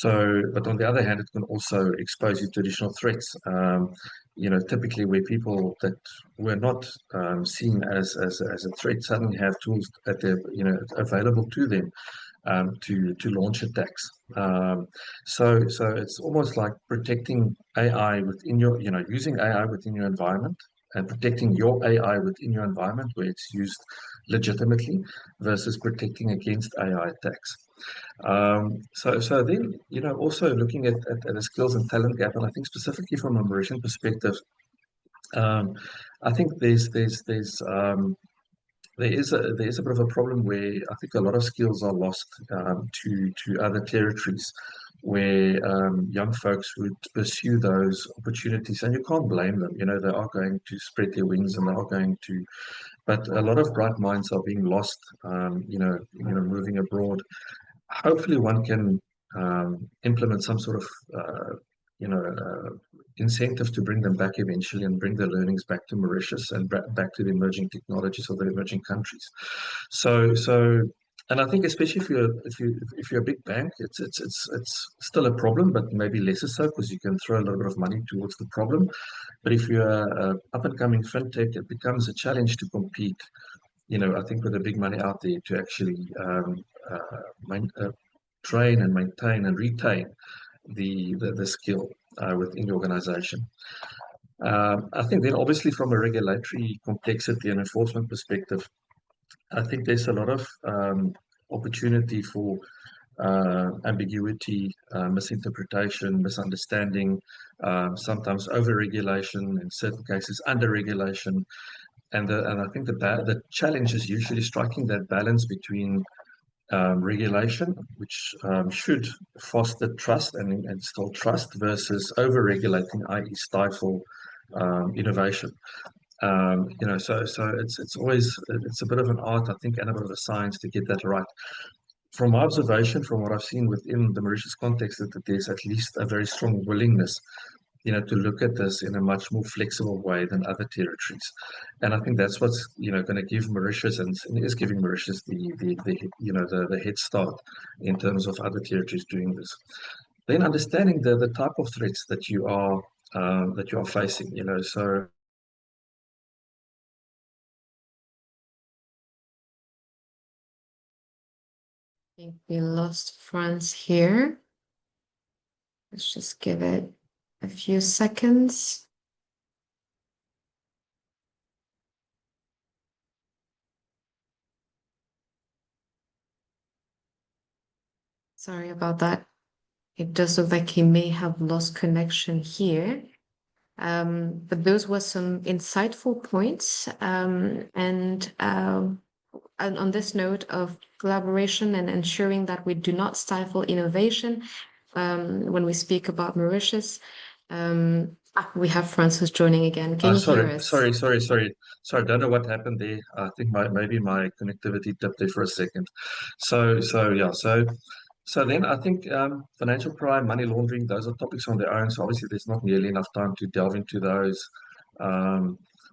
But on the other hand, it can also expose you to additional threats. Typically where people that were not seen as a threat suddenly have tools that they're available to them to launch attacks. So it's almost like protecting AI within your, using AI within your environment and protecting your AI within your environment where it's used legitimately versus protecting against AI attacks. So then, also looking at a skills and talent gap, and I think specifically from a Mauritian perspective, I think there is a bit of a problem where I think a lot of skills are lost to other territories where young folks would pursue those opportunities, and you can't blame them. They are going to spread their wings and they are going to, but a lot of bright minds are being lost, moving abroad. Hopefully one can implement some sort of incentives to bring them back eventually and bring the learnings back to Mauritius and back to the emerging technologies of the emerging countries. And I think especially if you're a big bank, it's still a problem, but maybe less so because you can throw a little bit of money towards the problem. But if you're an up and coming fintech, it becomes a challenge to compete. I think with the big money out there to actually train and maintain and retain the skill within the organization. I think then obviously from a regulatory complexity and enforcement perspective, I think there's a lot of opportunity for ambiguity, misinterpretation, misunderstanding, sometimes over-regulation, in certain cases under-regulation. And I think the challenge is usually striking that balance between regulation, which should foster trust and instill trust versus over-regulating, i.e. stifle innovation. So it's always a bit of an art, I think, and a bit of a science to get that right. From my observation, from what I've seen within the Mauritius context, that there's at least a very strong willingness, to look at this in a much more flexible way than other territories. And I think that's what's, going to give Mauritius and is giving Mauritius the head start in terms of other territories doing this. Then understanding the type of threats that you are facing, so. I think we lost Frans here. Let's just give it a few seconds. Sorry about that. It does look like he may have lost connection here. But those were some insightful points. And on this note of collaboration and ensuring that we do not stifle innovation, when we speak about Mauritius, we have Frans who's joining again. Can you hear us? Sorry. I don't know what happened there. I think maybe my connectivity dipped there for a second. So then I think financial crime, money laundering, those are topics on their own. So obviously there's not nearly enough time to delve into those.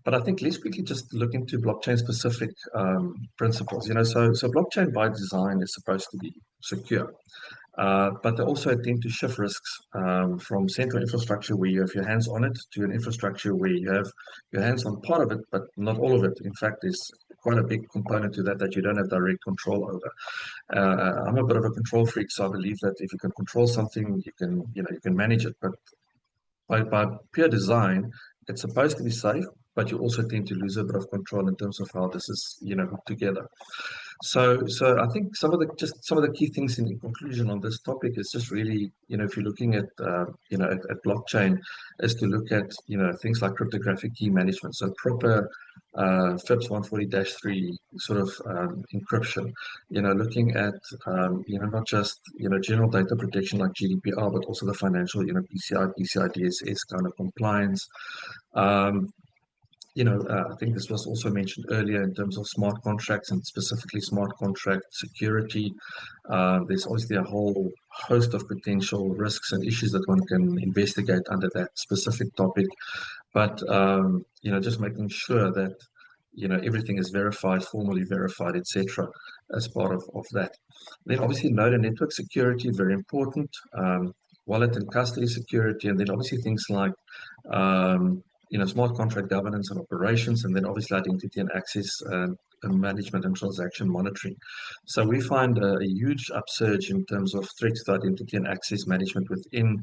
But I think let's quickly just look into blockchain specific principles. So blockchain by design is supposed to be secure. But they also tend to shift risks from central infrastructure where you have your hands on it to an infrastructure where you have your hands on part of it, but not all of it. In fact, there's quite a big component to that you don't have direct control over. I'm a bit of a control freak, so I believe that if you can control something, you can manage it. But by pure design, it's supposed to be safe, but you also tend to lose a bit of control in terms of how this is, put together. So I think some of the key things in conclusion on this topic is just really, if you're looking at at blockchain, is to look at things like cryptographic key management, so proper FIPS 140-3 sort of encryption, looking at not just general data protection like GDPR, but also the financial PCI DSS kind of compliance. I think this was also mentioned earlier in terms of smart contracts and specifically smart contract security. There's obviously a whole host of potential risks and issues that one can investigate under that specific topic. But, just making sure that, everything is verified, formally verified, etc., as part of that. Then obviously node and network security, very important. Wallet and custody security, and then obviously things like smart contract governance and operations, and then obviously identity and access and management and transaction monitoring. So we find a huge upsurge in terms of threats to identity and access management within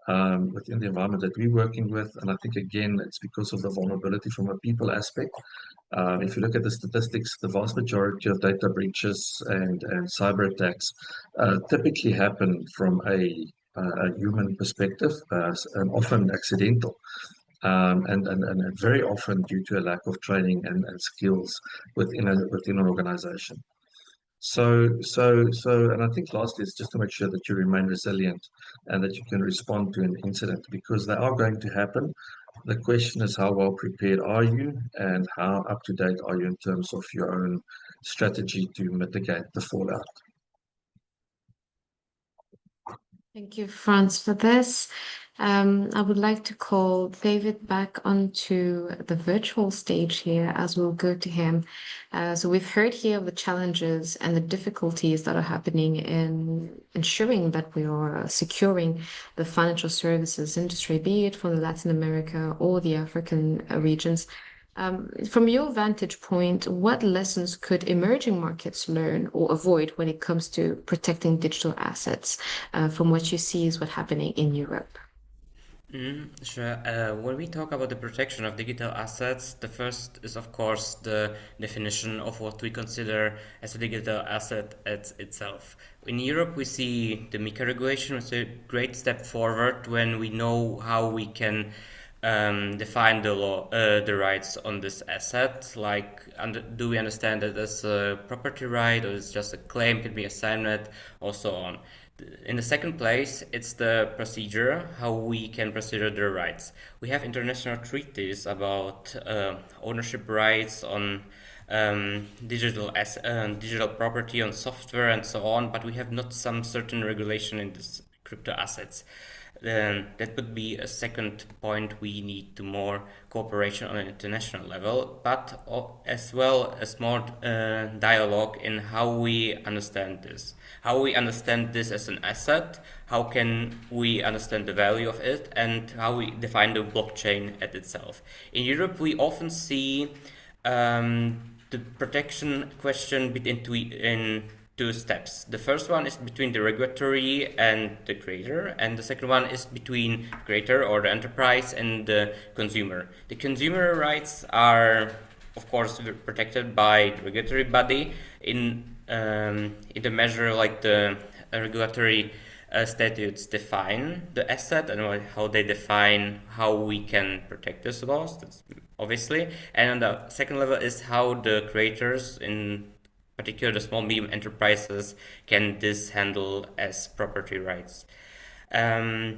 the environment that we're working with. And I think, again, it's because of the vulnerability from a people aspect. If you look at the statistics, the vast majority of data breaches and cyber attacks typically happen from a human perspective, and often accidental. And very often due to a lack of training and skills within an organization. So, and I think lastly is just to make sure that you remain resilient and that you can respond to an incident, because they are going to happen. The question is, how well prepared are you and how up to date are you in terms of your own strategy to mitigate the fallout? Thank you, Frans, for this. I would like to call David back onto the virtual stage here as we'll go to him. So we've heard here of the challenges and the difficulties that are happening in ensuring that we are securing the financial services industry, be it from Latin America or the African regions. From your vantage point, what lessons could emerging markets learn or avoid when it comes to protecting digital assets, from what you see is what's happening in Europe? Sure. When we talk about the protection of digital assets, the first is, of course, the definition of what we consider as a digital asset itself. In Europe, we see the MiCA regulation as a great step forward when we know how we can define the rights on this asset? Like, do we understand it as a property right, or it's just a claim, could be assignment, or so on? In the second place, it's the procedure, how we can procedure the rights. We have international treaties about ownership rights on digital property, on software, and so on, but we have not some certain regulation in this crypto assets. Then that would be a second point. We need to more cooperation on an international level, but as well as more dialogue in how we understand this. How we understand this as an asset, how can we understand the value of it, and how we define the blockchain at itself. In Europe, we often see the protection question in two steps. The first one is between the regulatory and the creator, and the second one is between creator or the enterprise and the consumer. The consumer rights are, of course, protected by the regulatory body in the measure like the regulatory statutes define the asset and how they define how we can protect this loss. That's obviously. And on the second level is how the creators, in particular the small medium enterprises, can this handle as property rights. I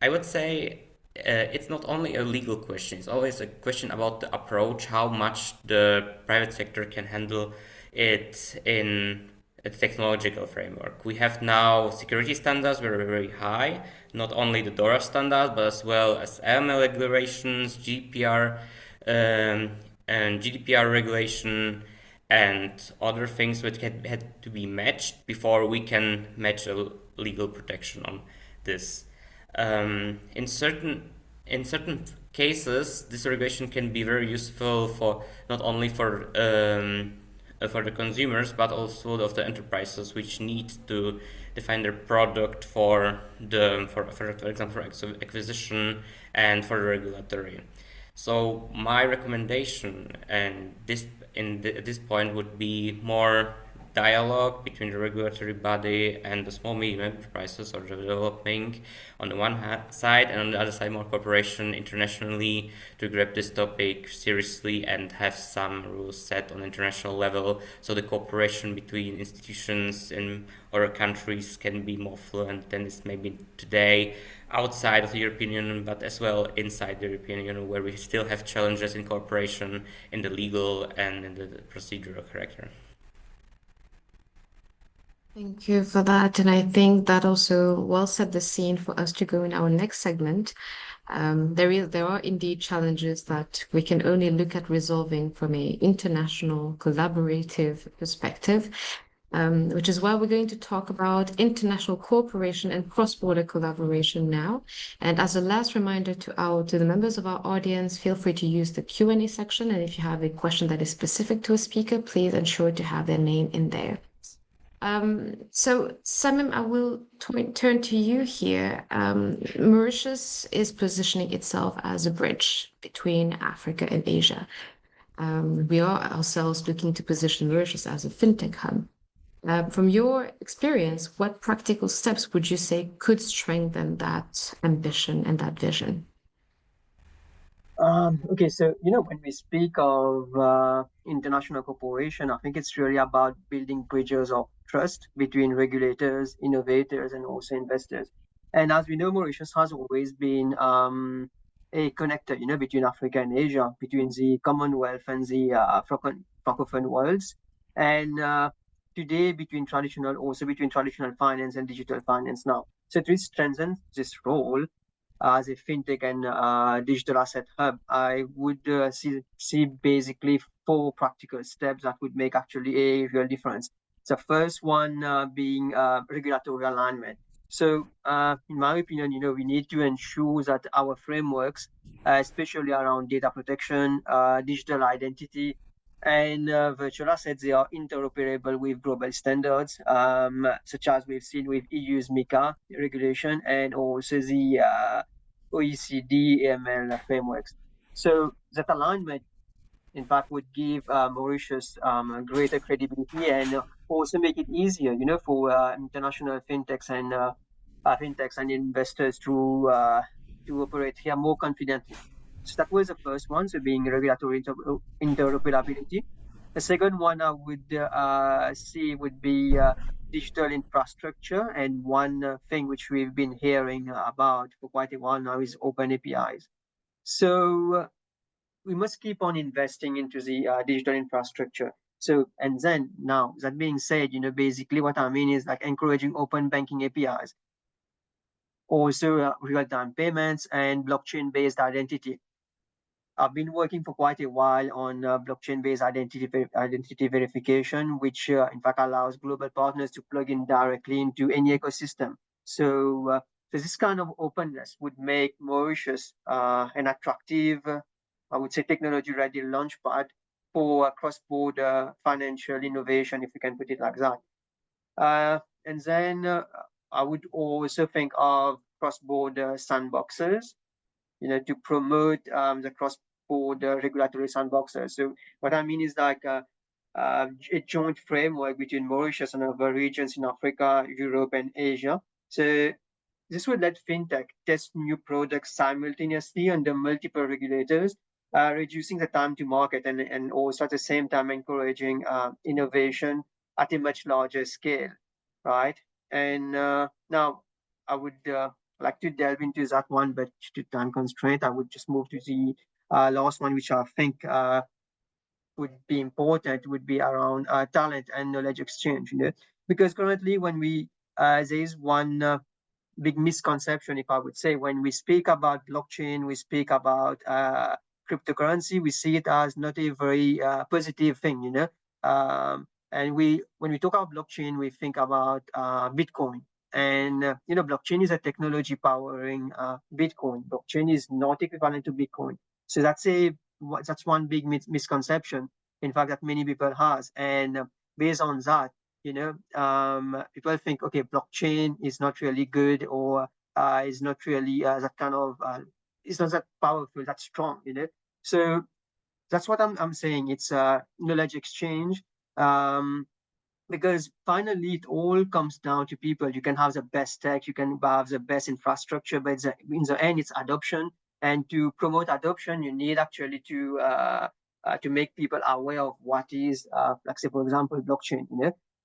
would say it's not only a legal question, it's always a question about the approach, how much the private sector can handle it in a technological framework. We have now security standards very, very high, not only the DORA standards, but as well as AML regulations, GDPR, and GDPR regulation, and other things which had to be matched before we can match a legal protection on this. In certain cases, this regulation can be very useful for not only for the consumers, but also of the enterprises which need to define their product for example, for acquisition and for the regulatory. So my recommendation at this point would be more dialogue between the regulatory body and the small medium enterprises or developing on the one side, and on the other side more cooperation internationally to grab this topic seriously and have some rules set on international level, so the cooperation between institutions in other countries can be more fluent than it's maybe today outside of the European Union, but as well inside the European Union, where we still have challenges in cooperation in the legal and in the procedural character. Thank you for that. And I think that also well set the scene for us to go in our next segment. There are indeed challenges that we can only look at resolving from an international collaborative perspective, which is why we're going to talk about international cooperation and cross-border collaboration now. And as a last reminder to the members of our audience, feel free to use the Q&A section. And if you have a question that is specific to a speaker, please ensure to have their name in there. So Samim, I will turn to you here. Mauritius is positioning itself as a bridge between Africa and Asia. We are ourselves looking to position Mauritius as a fintech hub. From your experience, what practical steps would you say could strengthen that ambition and that vision? Okay, so when we speak of international cooperation, I think it's really about building bridges of trust between regulators, innovators, and also investors. And as we know, Mauritius has always been a connector, between Africa and Asia, between the Commonwealth and the Francophone worlds, and today between traditional finance and digital finance now. So to strengthen this role as a fintech and digital asset hub, I would see basically 4 practical steps that would make actually a real difference. The first one being regulatory alignment. So in my opinion, we need to ensure that our frameworks, especially around data protection, digital identity, and virtual assets, they are interoperable with global standards, such as we've seen with EU's MiCA regulation and also the OECD AML frameworks. So that alignment, in fact, would give Mauritius greater credibility and also make it easier, for international fintechs and investors to operate here more confidently. So that was the first one, so being regulatory interoperability. The second one I would see would be digital infrastructure, and one thing which we've been hearing about for quite a while now is open APIs. So we must keep on investing into the digital infrastructure. So, and then now that being said, basically what I mean is like encouraging open banking APIs, also real-time payments and blockchain-based identity. I've been working for quite a while on blockchain-based identity verification, which in fact allows global partners to plug in directly into any ecosystem. So, this kind of openness would make Mauritius an attractive, I would say, technology-ready launchpad for cross-border financial innovation, if we can put it like that. And then I would also think of cross-border sandboxes, to promote the cross-border regulatory sandboxes. So what I mean is like a joint framework between Mauritius and other regions in Africa, Europe, and Asia. So this would let fintech test new products simultaneously under multiple regulators, reducing the time to market and also at the same time encouraging innovation at a much larger scale, right? And now I would like to delve into that one, but due to time constraint, I would just move to the last one, which I think would be important, would be around talent and knowledge exchange. Because currently when there is one big misconception, if I would say, when we speak about blockchain, we speak about cryptocurrency, we see it as not a very positive thing, and when we talk about blockchain, we think about Bitcoin. And blockchain is a technology powering Bitcoin. Blockchain is not equivalent to Bitcoin. So that's one big misconception, in fact, that many people has. And based on that, people think, okay, blockchain is not really good, or is not really that kind of, it's not that powerful, that strong, So that's what I'm saying. It's knowledge exchange, because finally it all comes down to people. You can have the best tech, you can have the best infrastructure, but in the end, it's adoption. And to promote adoption, you need actually to make people aware of what is, like say, for example, blockchain.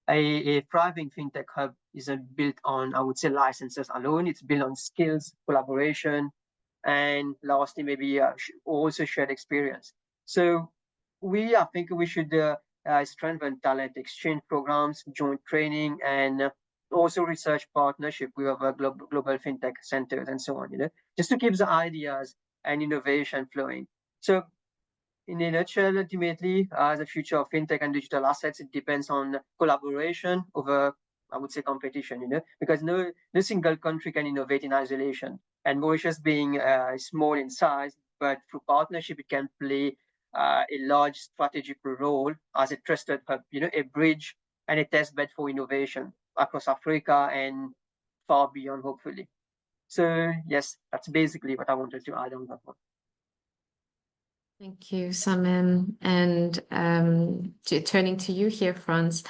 A thriving fintech hub isn't built on, I would say, licenses alone. It's built on skills, collaboration, and lastly, maybe also shared experience. So I think we should strengthen talent exchange programs, joint training, and also research partnership with other global fintech centers and so on, just to keep the ideas and innovation flowing. So in a nutshell, ultimately, the future of fintech and digital assets, it depends on collaboration over, I would say, competition, because no single country can innovate in isolation. And Mauritius being small in size, but through partnership, it can play a large strategic role as a trusted hub, a bridge and a test bed for innovation across Africa and far beyond, hopefully. So yes, that's basically what I wanted to add on that one. Thank you, Samim. And turning to you here, Frans,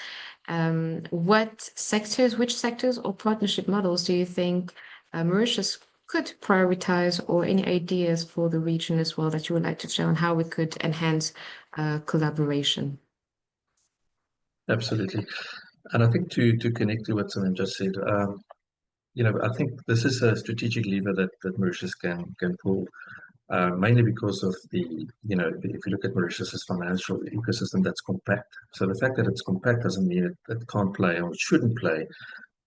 which sectors or partnership models do you think Mauritius could prioritize, or any ideas for the region as well that you would like to share on how we could enhance collaboration? Absolutely. And I think to connect to what Samim just said, I think this is a strategic lever that Mauritius can pull. Mainly because of if you look at Mauritius's financial ecosystem, that's compact. So the fact that it's compact doesn't mean it can't play, or it shouldn't play,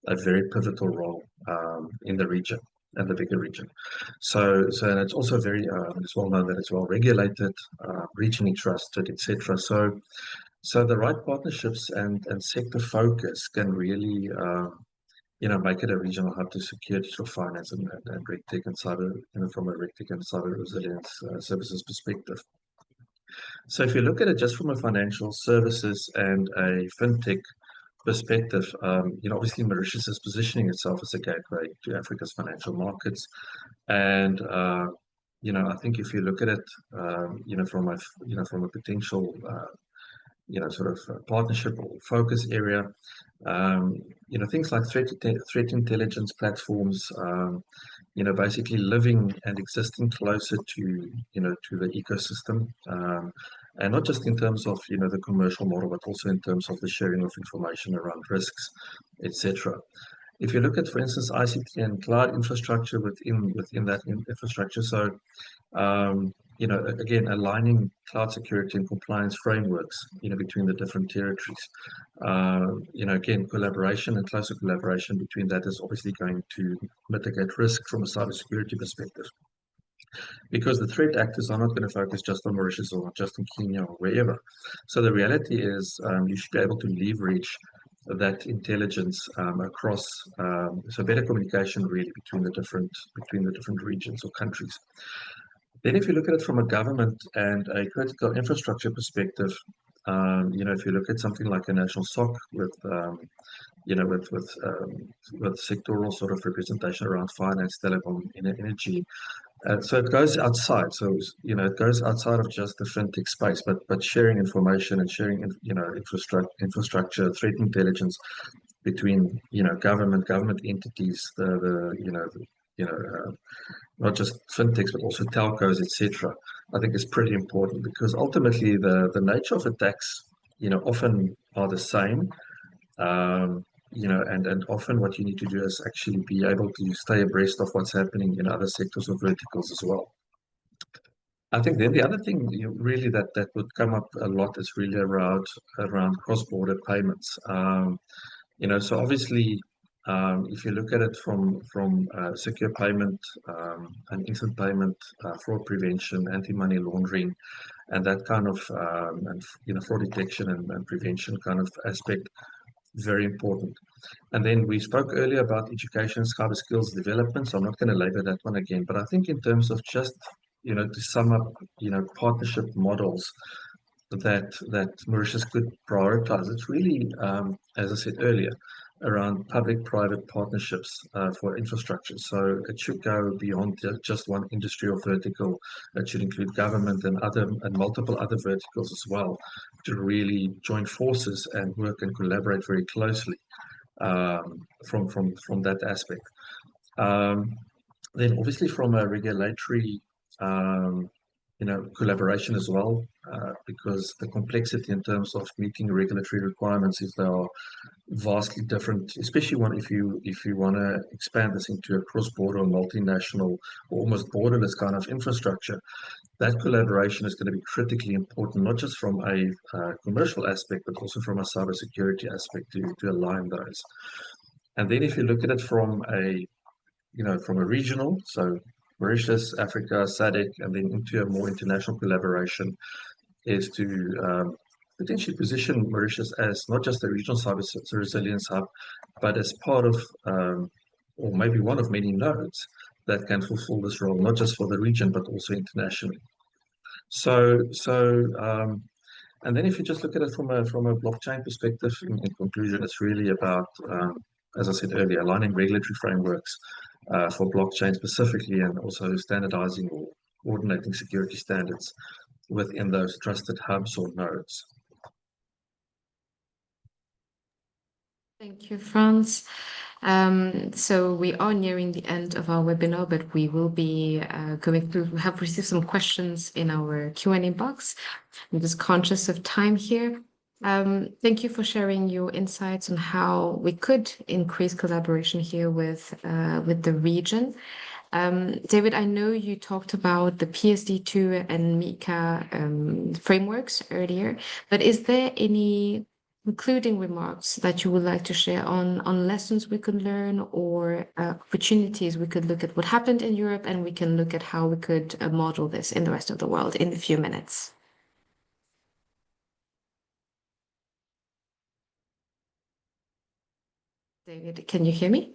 a very pivotal role in the region and the bigger region. So and it's also very it's well known that it's well regulated, regionally trusted, etc. So the right partnerships and sector focus can really make it a regional hub to secure digital finance and RegTech and cyber, from a RegTech and cyber resilience services perspective. So if you look at it just from a financial services and a fintech perspective, obviously Mauritius is positioning itself as a gateway to Africa's financial markets. And, I think if you look at it, from a potential sort of partnership or focus area, things like threat intelligence platforms, basically living and existing closer to, to the ecosystem, and not just in terms of, the commercial model, but also in terms of the sharing of information around risks, etc. If you look at, for instance, ICT and cloud infrastructure within that infrastructure, so again, aligning cloud security and compliance frameworks, between the different territories. Again, collaboration and closer collaboration between that is obviously going to mitigate risk from a cybersecurity perspective. Because the threat actors are not going to focus just on Mauritius or just in Kenya or wherever. So the reality is you should be able to leverage that intelligence across, so better communication really between the different regions or countries. Then if you look at it from a government and a critical infrastructure perspective, if you look at something like a national SOC with sectoral sort of representation around finance, telecom, energy, so it goes outside. So it goes outside of just the fintech space, but sharing information and sharing infrastructure, threat intelligence between government entities, not just fintechs but also telcos, etc. I think is pretty important, because ultimately the nature of attacks often are the same. And often what you need to do is actually be able to stay abreast of what's happening in other sectors or verticals as well. I think then the other thing really that would come up a lot is really around cross-border payments. So obviously, if you look at it from secure payment and instant payment, fraud prevention, anti-money laundering, and that kind of fraud detection and prevention kind of aspect, very important. And then we spoke earlier about education, cyber skills development, so I'm not going to labor that one again. But I think in terms of just to sum up partnership models that Mauritius could prioritize, it's really, as I said earlier, around public-private partnerships for infrastructure. So it should go beyond just one industry or vertical. It should include government and multiple other verticals as well, to really join forces and work and collaborate very closely from that aspect. Then obviously from a regulatory collaboration as well, because the complexity in terms of meeting regulatory requirements is they are vastly different, especially if you want to expand this into a cross-border, multinational, or almost borderless kind of infrastructure. That collaboration is going to be critically important, not just from a commercial aspect, but also from a cybersecurity aspect to align those. And then if you look at it from a regional, so Mauritius, Africa, SADC, and then into a more international collaboration, is to potentially position Mauritius as not just a regional cyber resilience hub, but as part of, or maybe one of many nodes that can fulfill this role, not just for the region, but also internationally. And then if you just look at it from a blockchain perspective, in conclusion, it's really about, as I said earlier, aligning regulatory frameworks for blockchain specifically, and also standardizing or coordinating security standards within those trusted hubs or nodes. Thank you, Frans. So we are nearing the end of our webinar, but we will be going through, we have received some questions in our Q&A box. I'm just conscious of time here. Thank you for sharing your insights on how we could increase collaboration here with the region. David, I know you talked about the PSD2 and MiCA frameworks earlier, but is there any concluding remarks that you would like to share on lessons we could learn, or opportunities we could look at what happened in Europe, and we can look at how we could model this in the rest of the world in a few minutes? David, can you hear me?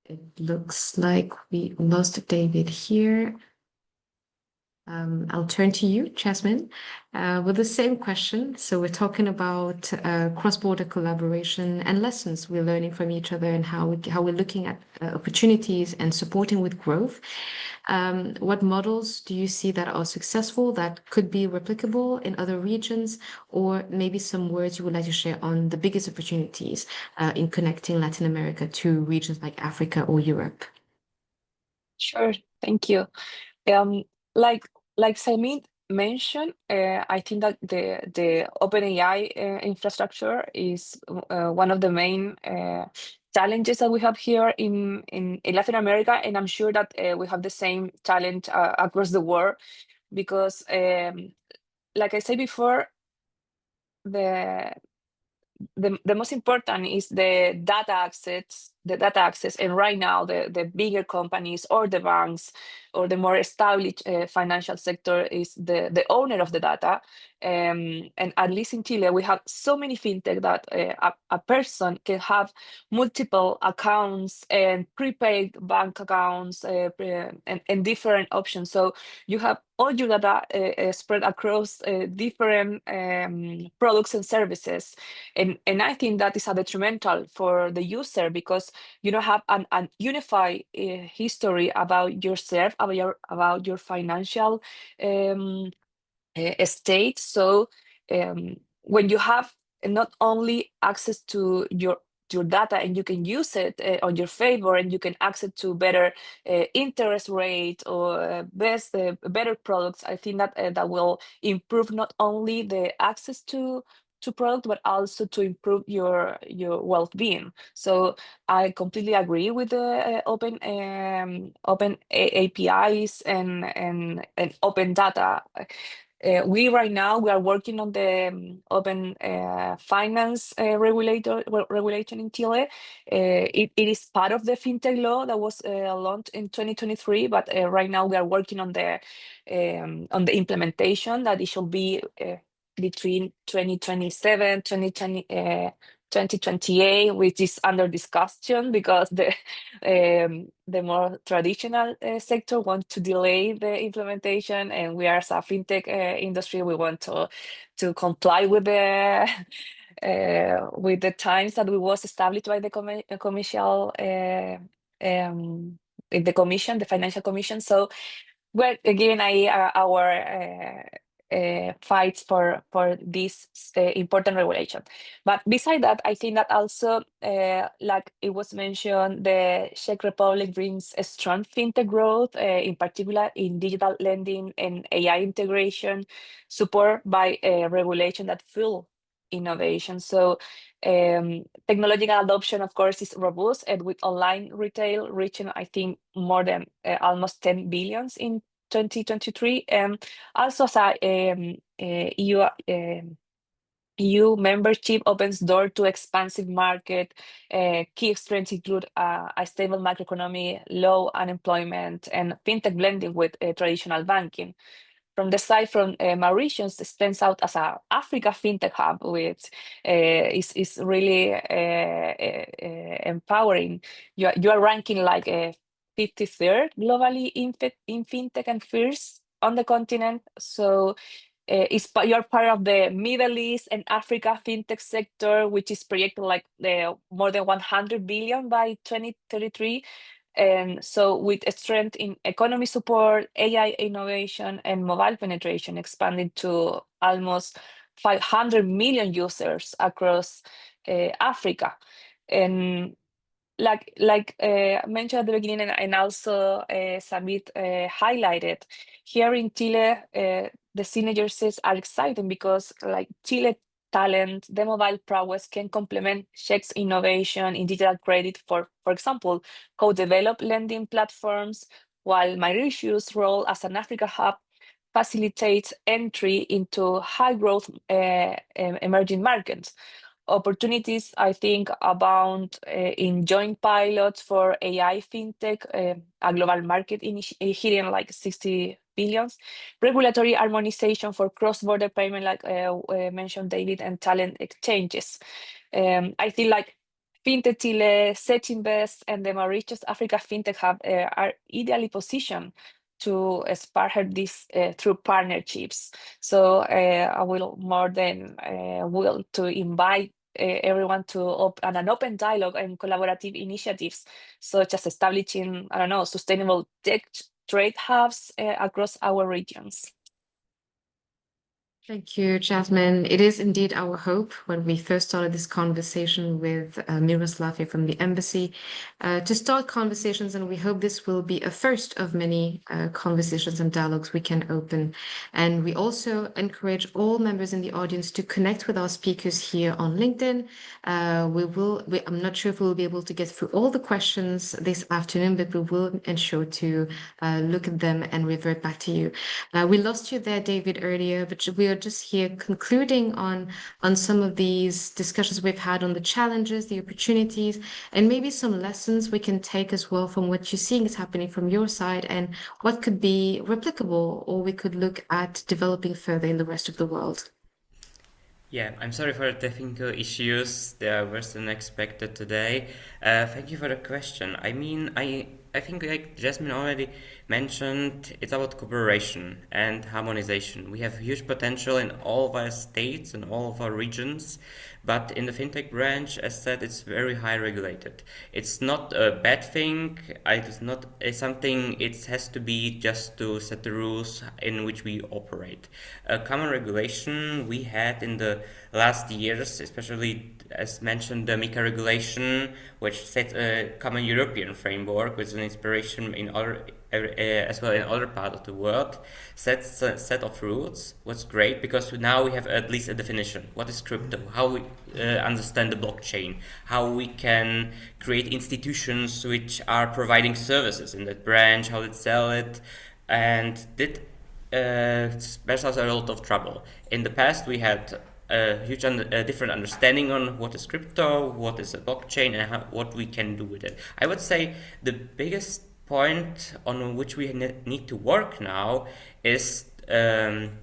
It looks like we lost David here. I'll turn to you, Jasmine, with the same question. So we're talking about cross-border collaboration and lessons we're learning from each other and how we're looking at opportunities and supporting with growth. What models do you see that are successful, that could be replicable in other regions, or maybe some words you would like to share on the biggest opportunities in connecting Latin America to regions like Africa or Europe? Sure, thank you. Like Samim mentioned, I think that the OpenAI infrastructure is one of the main challenges that we have here in Latin America, and I'm sure that we have the same challenge across the world because, like I said before, the most important is the data access, and right now the bigger companies or the banks or the more established financial sector is the owner of the data. And at least in Chile, we have so many fintech that a person can have multiple accounts and prepaid bank accounts and different options. So you have all your data spread across different products and services. And I think that is a detrimental for the user because you don't have an unified history about yourself, about your financial state. So when you have not only access to your data and you can use it on your favor and you can access to better interest rate or better products, I think that that will improve not only the access to product but also to improve your well-being. So I completely agree with the open APIs and open data. We right now we are working on the open finance regulation in Chile. It is part of the fintech law that was launched in 2023, but right now we are working on the implementation that it should be between 2027, 2028, which is under discussion because the more traditional sector want to delay the implementation, and we as a fintech industry, we want to comply with the times that we was established by the commercial the commission, the financial commission. So, well, again, our fights for this important regulation. But beside that, I think that also, like it was mentioned, the Czech Republic brings a strong fintech growth, in particular in digital lending and AI integration, support by regulation that fuel innovation. So technological adoption, of course, is robust, and with online retail reaching, I think, more than almost 10 billions in 2023, and also as EU membership opens door to expansive market. Key strengths include a stable macroeconomy, low unemployment, and fintech blending with traditional banking. From the side from Mauritius stands out as a Africa Fintech Hub, which is really empowering. You are ranking like 53rd globally in fintech and first on the continent. So you're part of the Middle East and Africa fintech sector, which is projected like more than 100 billion by 2033. And so with a strength in economy support, AI innovation, and mobile penetration expanding to almost 500 million users across Africa. And like mentioned at the beginning, and also Samit highlighted, here in Chile, the synergies are exciting because like Chile talent, the mobile prowess can complement Czech's innovation in digital credit for example, co-develop lending platforms, while Mauritius' role as an Africa hub facilitates entry into high-growth emerging markets. Opportunities, I think, abound in joint pilots for AI fintech, a global market hitting like 60 billions, regulatory harmonization for cross-border payment, like mentioned David, and talent exchanges. I think like Fintech Chile, Invest, and the Mauritius Africa Fintech Hub are ideally positioned to spearhead this through partnerships. So I will more than will to invite everyone to an open dialogue and collaborative initiatives, such as establishing, I don't know, sustainable tech trade hubs across our regions. Thank you, Jasmine. It is indeed our hope when we first started this conversation with Miroslav here from the embassy to start conversations, and we hope this will be a first of many conversations and dialogues we can open. And we also encourage all members in the audience to connect with our speakers here on LinkedIn. I'm not sure if we'll be able to get through all the questions this afternoon, but we will ensure to look at them and revert back to you. We lost you there, David, earlier, but we are just here concluding on some of these discussions we've had on the challenges, the opportunities, and maybe some lessons we can take as well from what you're seeing is happening from your side and what could be replicable or we could look at developing further in the rest of the world. Yeah, I'm sorry for the technical issues. They are worse than expected today. Thank you for the question. I mean, I think like Jasmine already mentioned, it's about cooperation and harmonization. We have huge potential in all of our states and all of our regions, but in the fintech branch, as said, it's very high regulated. It's not a bad thing. It's not something. It has to be just to set the rules in which we operate. A common regulation we had in the last years, especially as mentioned, the MiCA regulation, which sets a common European framework with an inspiration in other as well in other parts of the world, sets a set of rules. What's great because now we have at least a definition. What is crypto? How we understand the blockchain? How we can create institutions which are providing services in that branch? How to sell it? And that spares us a lot of trouble. In the past, we had a huge different understanding on what is crypto, what is a blockchain, and what we can do with it. I would say the biggest point on which we need to work now is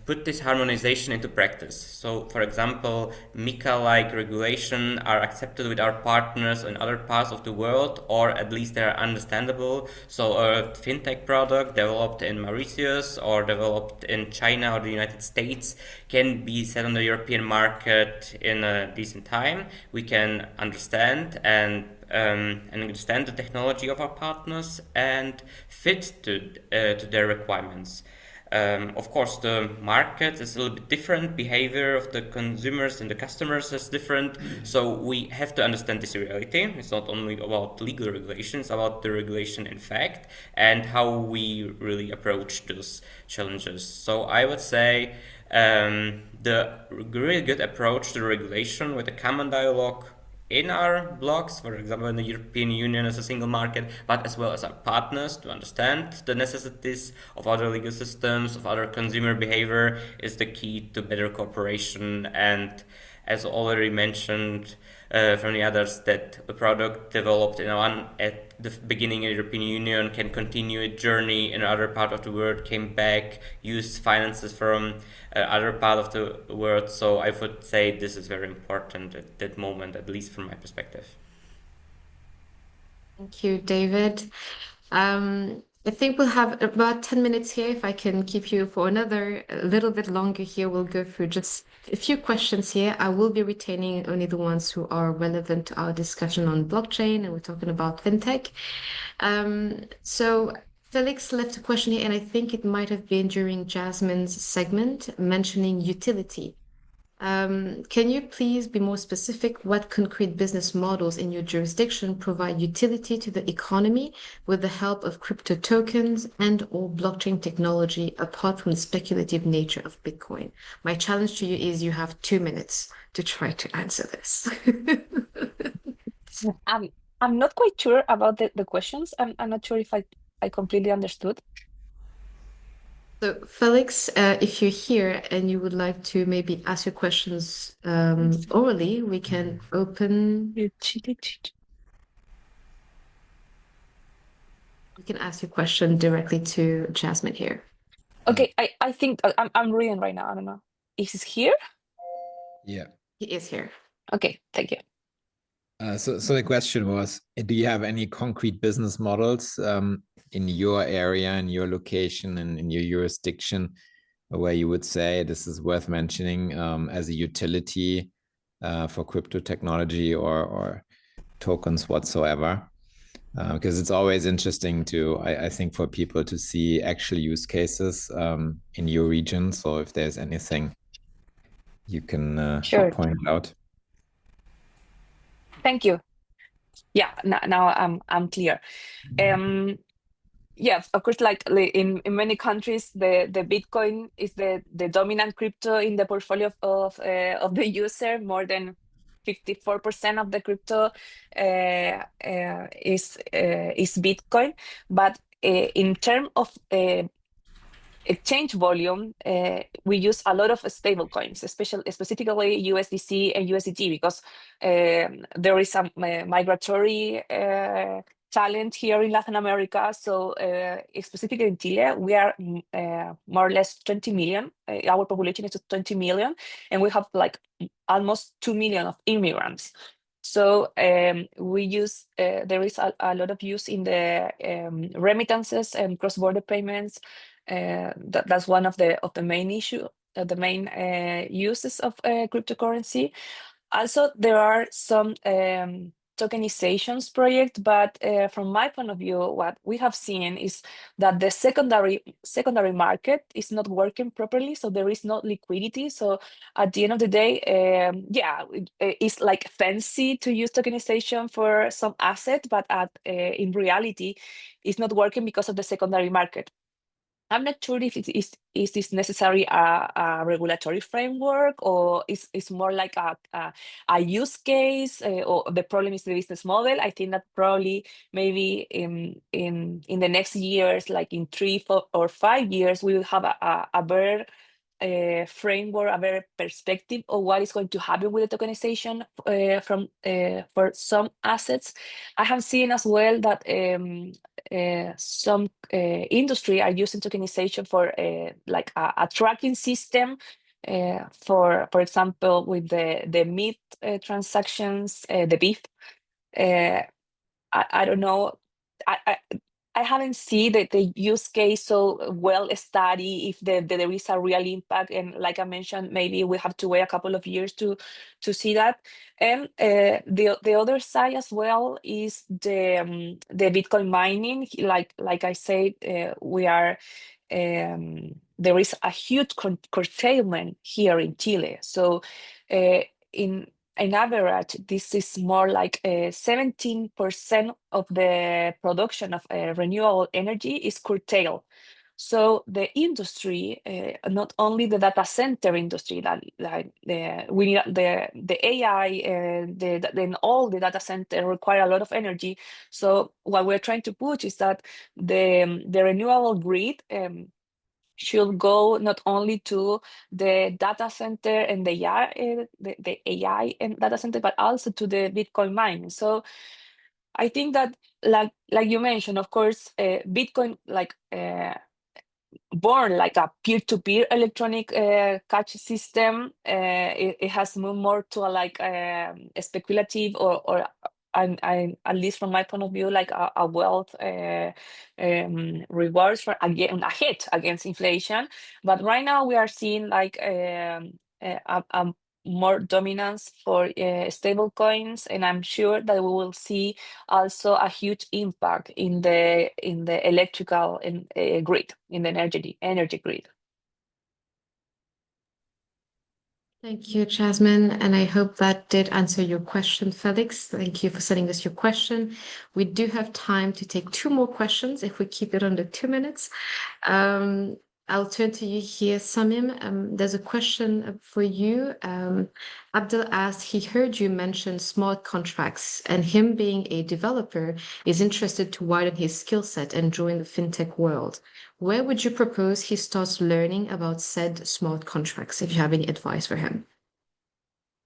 put this harmonization into practice. So, for example, MiCA-like regulation are accepted with our partners in other parts of the world, or at least they are understandable. So, a fintech product developed in Mauritius or developed in China or the United States can be set on the European market in a decent time. We can understand and understand the technology of our partners and fit to their requirements. Of course, the market is a little bit different. Behavior of the consumers and the customers is different. So we have to understand this reality. It's not only about legal regulations, about the regulation in fact, and how we really approach those challenges. So I would say the really good approach to regulation with a common dialogue in our blocks, for example, in the European Union as a single market, but as well as our partners to understand the necessities of other legal systems, of other consumer behavior is the key to better cooperation. And as already mentioned from the others, that a product developed at the beginning in the European Union can continue its journey in other part of the world, came back, used finances from other part of the world. So I would say this is very important at that moment, at least from my perspective. Thank you, David. I think we'll have about 10 minutes here. If I can keep you for a little bit longer here, we'll go through just a few questions here. I will be retaining only the ones who are relevant to our discussion on blockchain, and we're talking about fintech. So Felix left a question here, and I think it might have been during Jasmine's segment mentioning utility. Can you please be more specific? What concrete business models in your jurisdiction provide utility to the economy with the help of crypto tokens and/or blockchain technology apart from the speculative nature of Bitcoin? My challenge to you is you have 2 minutes to try to answer this. I'm not quite sure about the questions. I'm not sure if I completely understood. So Felix, if you're here and you would like to maybe ask your questions orally, we can open. You can ask your question directly to Jasmine here. Okay, I think I'm reading right now. I don't know. Is he here? Yeah. He is here. Okay, thank you. So the question was, do you have any concrete business models in your area, in your location, and in your jurisdiction, where you would say this is worth mentioning as a utility for crypto technology or tokens whatsoever? Because it's always interesting to, I think, for people to see actual use cases in your region. So if there's anything you can Sure. point out. Thank you. Yeah, now I'm clear. Yeah, of course, like in many countries, the Bitcoin is the dominant crypto in the portfolio of the user. More than 54% of the crypto is Bitcoin. But in terms of exchange volume, we use a lot of stable coins, specifically USDC and USDT, because there is some migratory talent here in Latin America. So specifically in Chile, we are more or less 20 million. Our population is 20 million, and we have like almost 2 million of immigrants. So we use, there is a lot of use in the remittances and cross-border payments. That's one of the main uses of cryptocurrency. Also, there are some tokenizations project, but from my point of view, what we have seen is that the secondary market is not working properly, so there is no liquidity. So at the end of the day, it's like fancy to use tokenization for some asset, but in reality, it's not working because of the secondary market. I'm not sure if is this necessary a regulatory framework, or is more like a use case, or the problem is the business model. I think that probably maybe in the next years, like in 3, 4, or 5 years, we will have a better framework, a better perspective of what is going to happen with the tokenization for some assets. I have seen as well that some industry are using tokenization for like a tracking system. For example, with the meat transactions, the beef. I don't know. I haven't seen the use case so well studied if there is a real impact, and like I mentioned, maybe we have to wait a couple of years to see that. And the other side as well is the Bitcoin mining. Like I said, we are there is a huge curtailment here in Chile. So in average, this is more like 17% of the production of renewable energy is curtailed. So the industry, not only the data center industry, we need the AI, then all the data center require a lot of energy. So what we're trying to push is that the renewable grid should go not only to the data center and the AI and data center, but also to the Bitcoin mining. So I think that, like you mentioned, of course, Bitcoin born like a peer-to-peer electronic cash system. It has moved more to a speculative or at least from my point of view, like a wealth rewards for a hit against inflation. But right now we are seeing like a more dominance for stable coins, and I'm sure that we will see also a huge impact in the electrical grid, in the energy grid. Thank you, Jasmine, and I hope that did answer your question, Felix. Thank you for sending us your question. We do have time to take 2 more questions if we keep it under 2 minutes. I'll turn to you here, Samim. There's a question for you. Abdul asked, he heard you mention smart contracts, and him being a developer is interested to widen his skill set and join the fintech world. Where would you propose he starts learning about said smart contracts, if you have any advice for him?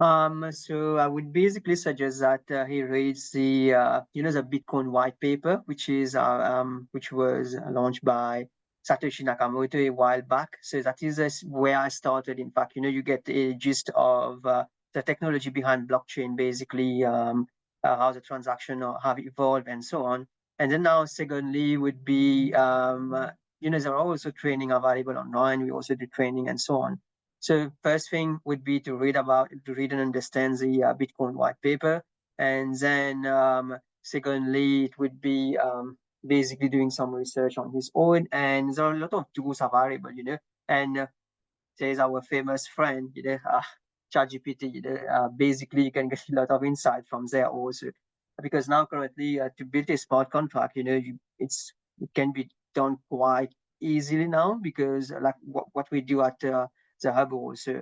So I would basically suggest that he reads the the Bitcoin white paper, which was launched by Satoshi Nakamoto a while back. So that is where I started. In fact, you get a gist of the technology behind blockchain, basically how the transaction have evolved and so on. And then now, secondly, would be, there are also training available online. We also do training and so on. So first thing would be to read and understand the Bitcoin white paper. And then secondly, it would be basically doing some research on his own. And there are a lot of tools available, and there's our famous friend, ChatGPT, basically you can get a lot of insight from there also. Because now currently to build a smart contract, it can be done quite easily now, because like what we do at the hub also,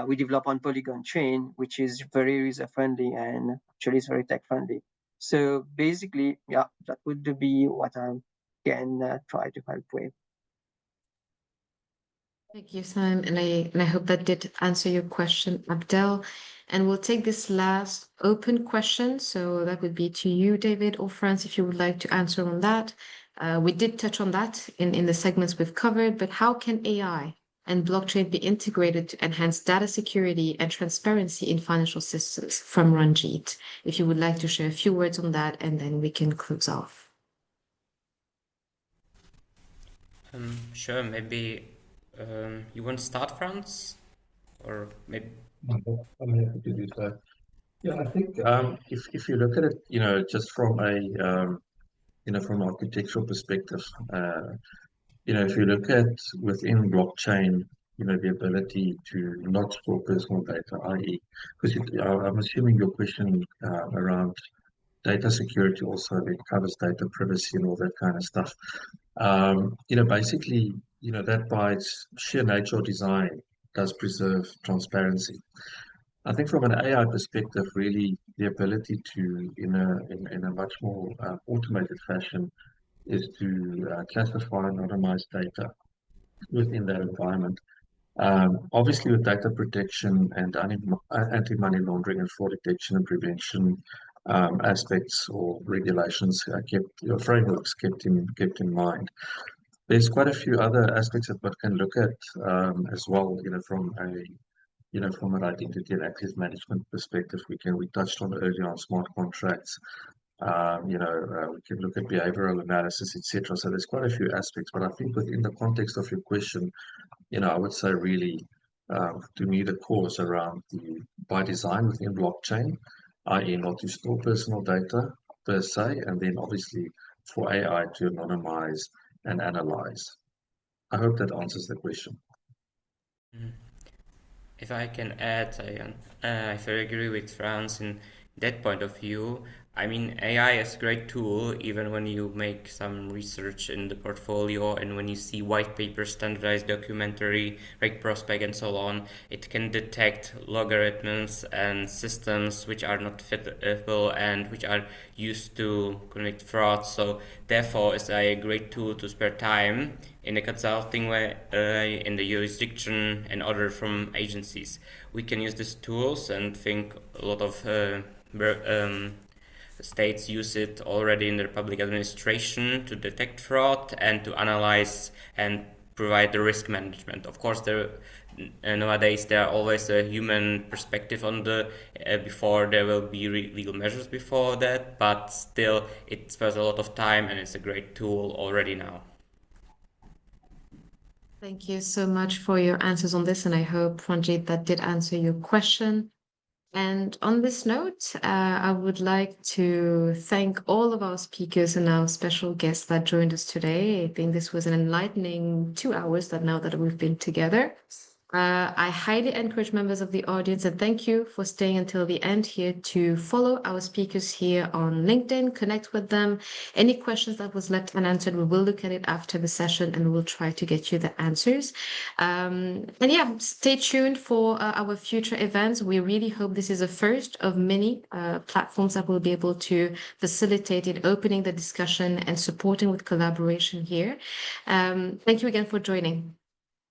we develop on Polygon chain, which is very user friendly and actually is very tech friendly. So basically, yeah, that would be what I can try to help with. Thank you, Sam, and I hope that did answer your question, Abdel. And we'll take this last open question. So that would be to you, David or Frans, if you would like to answer on that. We did touch on that in the segments we've covered, but how can AI and blockchain be integrated to enhance data security and transparency in financial systems? From Ranjit, if you would like to share a few words on that, and then we can close off. Sure, maybe you want to start, Frans? Or maybe... I'm happy to do so. Yeah, I think if you look at it, just from a from an architectural perspective, if you look at within blockchain, the ability to not store personal data, i.e., because I'm assuming your question around data security also it covers data privacy and all that kind of stuff. Basically, that by its sheer nature or design does preserve transparency. I think from an AI perspective, really the ability to, in a much more automated fashion, is to classify anonymized data within that environment. Obviously, with data protection and anti-money laundering and fraud detection and prevention aspects or regulations frameworks kept in mind. There's quite a few other aspects that one can look at as well. From an identity and access management perspective, we touched on earlier on smart contracts. We can look at behavioral analysis, etc. So there's quite a few aspects, but I think within the context of your question, I would say really, to me, the core is around by design within blockchain, i.e. not to store personal data per se, and then obviously for AI to anonymize and analyze. I hope that answers the question. If I can add, I very agree with Frans in that point of view. I mean, AI is a great tool, even when you make some research in the portfolio and when you see white papers, standardized documentary, reg prospect, and so on. It can detect logarithms and systems which are not fitable and which are used to commit fraud. So therefore, it's a great tool to spare time in a consulting way, in the jurisdiction and order from agencies. We can use these tools and think a lot of states use it already in their public administration to detect fraud and to analyze and provide the risk management. Of course, nowadays there are always a human perspective on the before there will be legal measures before that, but still it spares a lot of time and it's a great tool already now. Thank you so much for your answers on this, and I hope, Ranjit, that did answer your question. And on this note, I would like to thank all of our speakers and our special guests that joined us today. I think this was an enlightening 2 hours now that we've been together. I highly encourage members of the audience, and thank you for staying until the end here, to follow our speakers here on LinkedIn, connect with them. Any questions that was left unanswered, we will look at it after the session and we'll try to get you the answers. And yeah, stay tuned for our future events. We really hope this is a first of many platforms that will be able to facilitate in opening the discussion and supporting with collaboration here. Thank you again for joining.